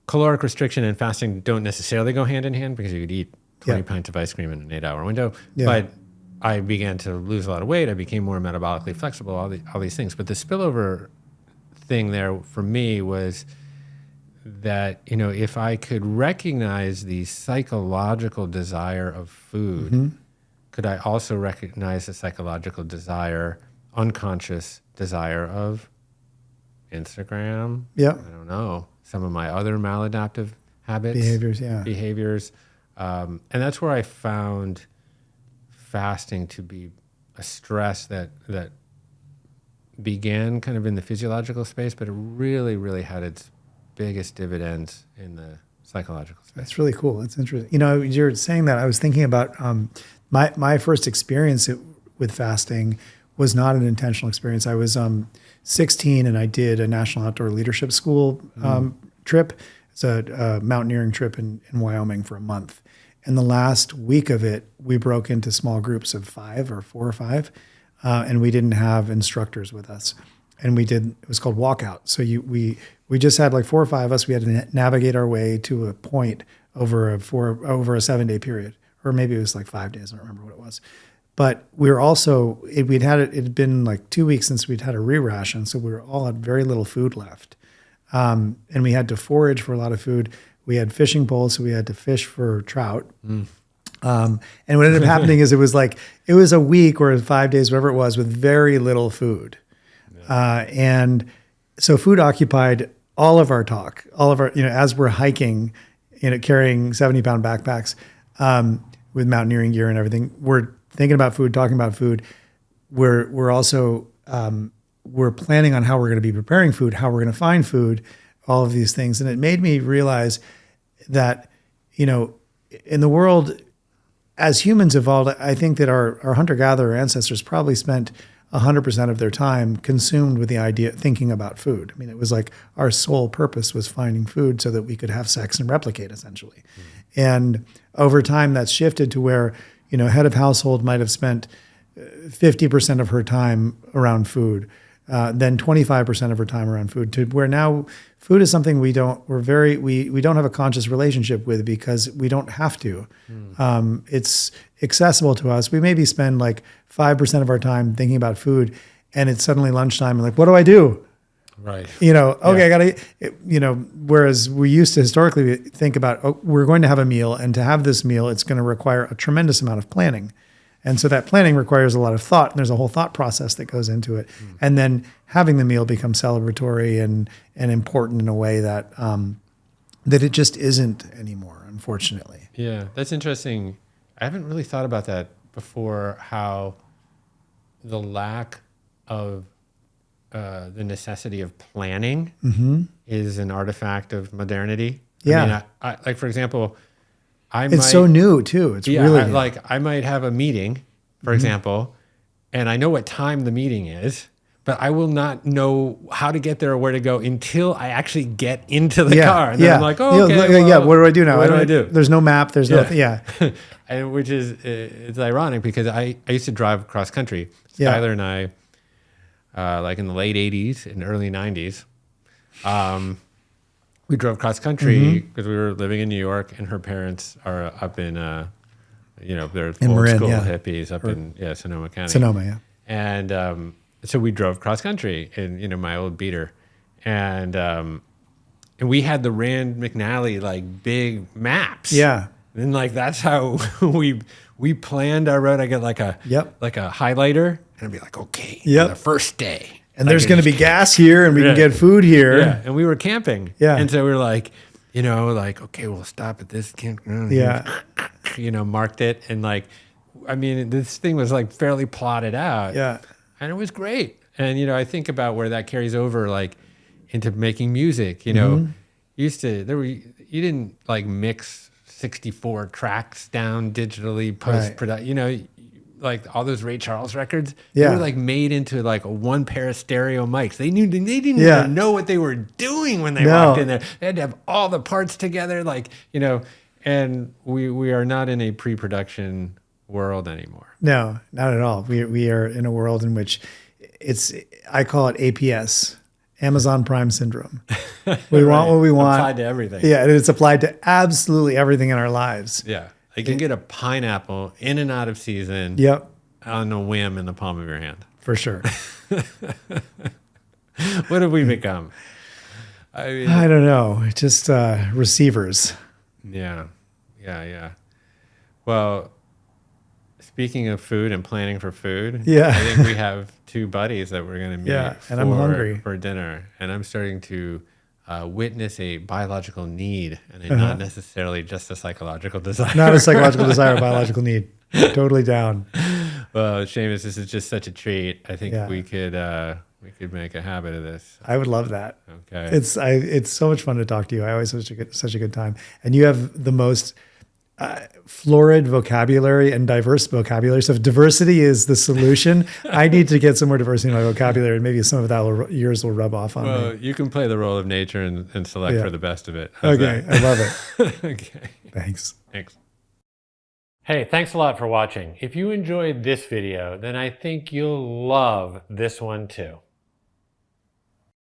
caloric restriction and fasting don't necessarily go hand in hand, because you could eat 20 pints of ice cream in an 8-hour window. Yeah. But I began to lose a lot of weight. I became more metabolically flexible, all these things. But the spillover thing there for me was that, if I could recognize the psychological desire of food, could I also recognize the psychological desire, unconscious desire of Instagram? Yeah. I don't know. Some of my other maladaptive habits. Behaviors. And that's where I found fasting to be a stress that began kind of in the physiological space, but it really, really had its biggest dividends in the psychological space. That's really cool. That's interesting. You know, you're saying that, I was thinking about my first experience with fasting was not an intentional experience. I was 16 and I did a National Outdoor Leadership School trip. It's a mountaineering trip in Wyoming for a month. And the last week of it, we broke into small groups of 4 or 5, and we didn't have instructors with us. And it was called walkout. So we just had like 4 or 5 of us. We had to navigate our way to a point over a 7-day period, or maybe it was like 5 days. I don't remember what it was. But we were also, it had been like 2 weeks since we'd had a re-ration. So we were all had very little food left. And we had to forage for a lot of food. We had fishing poles, so we had to fish for trout. And what ended up happening is it was a week or 5 days, whatever it was, with very little food. And so food occupied all of our talk, as we're hiking, carrying 70-pound backpacks with mountaineering gear and everything. We're thinking about food, talking about food. We're also we're planning on how we're going to be preparing food, how we're going to find food, all of these things. And it made me realize that, in the world, as humans evolved, I think that our hunter-gatherer ancestors probably spent 100% of their time consumed with the idea, thinking about food. I mean, it was like our sole purpose was finding food so that we could have sex and replicate, essentially. And over time, that's shifted to where, head of household might have spent 50% of her time around food, then 25% of her time around food, to where now food is something we don't have a conscious relationship with because we don't have to. It's accessible to us. We maybe spend like 5% of our time thinking about food, and it's suddenly lunchtime and like, what do I do? Right. I gotta, whereas we used to historically think about, we're going to have a meal, and to have this meal, it's going to require a tremendous amount of planning. And so that planning requires a lot of thought, and there's a whole thought process that goes into it. And then having the meal becomes celebratory and important in a way that that it just isn't anymore, unfortunately. Yeah, that's interesting. I haven't really thought about that before, how the lack of the necessity of planning is an artifact of modernity. Yeah. I mean, like, for example, It's so new too. It's really new. I might have a meeting, for example, and I know what time the meeting is, but I will not know how to get there or where to go until I actually get into the car. And then I'm like, what do I do now? What do I do? There's no map. There's nothing. Yeah. And which is, it's ironic because I used to drive cross country. Yeah. Skylar and I, like in the late 80s and early 90s, we drove cross country because we were living in New York, and her parents are up in, they're old school hippies up in Sonoma County. Sonoma, yeah. And so we drove cross country in my old beater, and we had the Rand McNally like big maps. Yeah. And like that's how we planned our road. I get like a highlighter, and I'd be like, okay, on the first day. And there's going to be gas here, and we can get food here. Yeah, and we were camping. Yeah. And so we were like, okay, we'll stop at this campground. Yeah. Marked it. And like, I mean, this thing was like fairly plotted out. Yeah. And it was great. And, I think about where that carries over, like, into making music. You didn't like mix 64 tracks down digitally post-production, like all those Ray Charles records, they were like made into like a one pair of stereo mics. They didn't even know what they were doing when they walked in there. They had to have all the parts together, and we are not in a pre-production world anymore. No, not at all. We are in a world in which I call it APS, Amazon Prime Syndrome. We want what we want. Applied to everything. Yeah, and it's applied to absolutely everything in our lives. Yeah. You can get a pineapple in and out of season on a whim in the palm of your hand. For sure. What have we become? I don't know. Just receivers. Yeah. Well, speaking of food and planning for food, I think we have 2 buddies that we're going to meet and I'm hungry for dinner. And I'm starting to witness a biological need, and not necessarily just a psychological desire. Not a psychological desire, a biological need. Totally down. Well, Seamus, this is just such a treat. I think we could We could make a habit of this. I would love that. Okay. It's so much fun to talk to you. I always have such a good time. And you have the most florid vocabulary and diverse vocabulary. So if diversity is the solution, I need to get some more diversity in my vocabulary, and maybe some of that yours will rub off on me. Well, you can play the role of nature and select for the best of it. How's Okay, that? I love it. Okay. Thanks. Thanks. Hey, thanks a lot for watching. If you enjoyed this video, then I think you'll love this one too.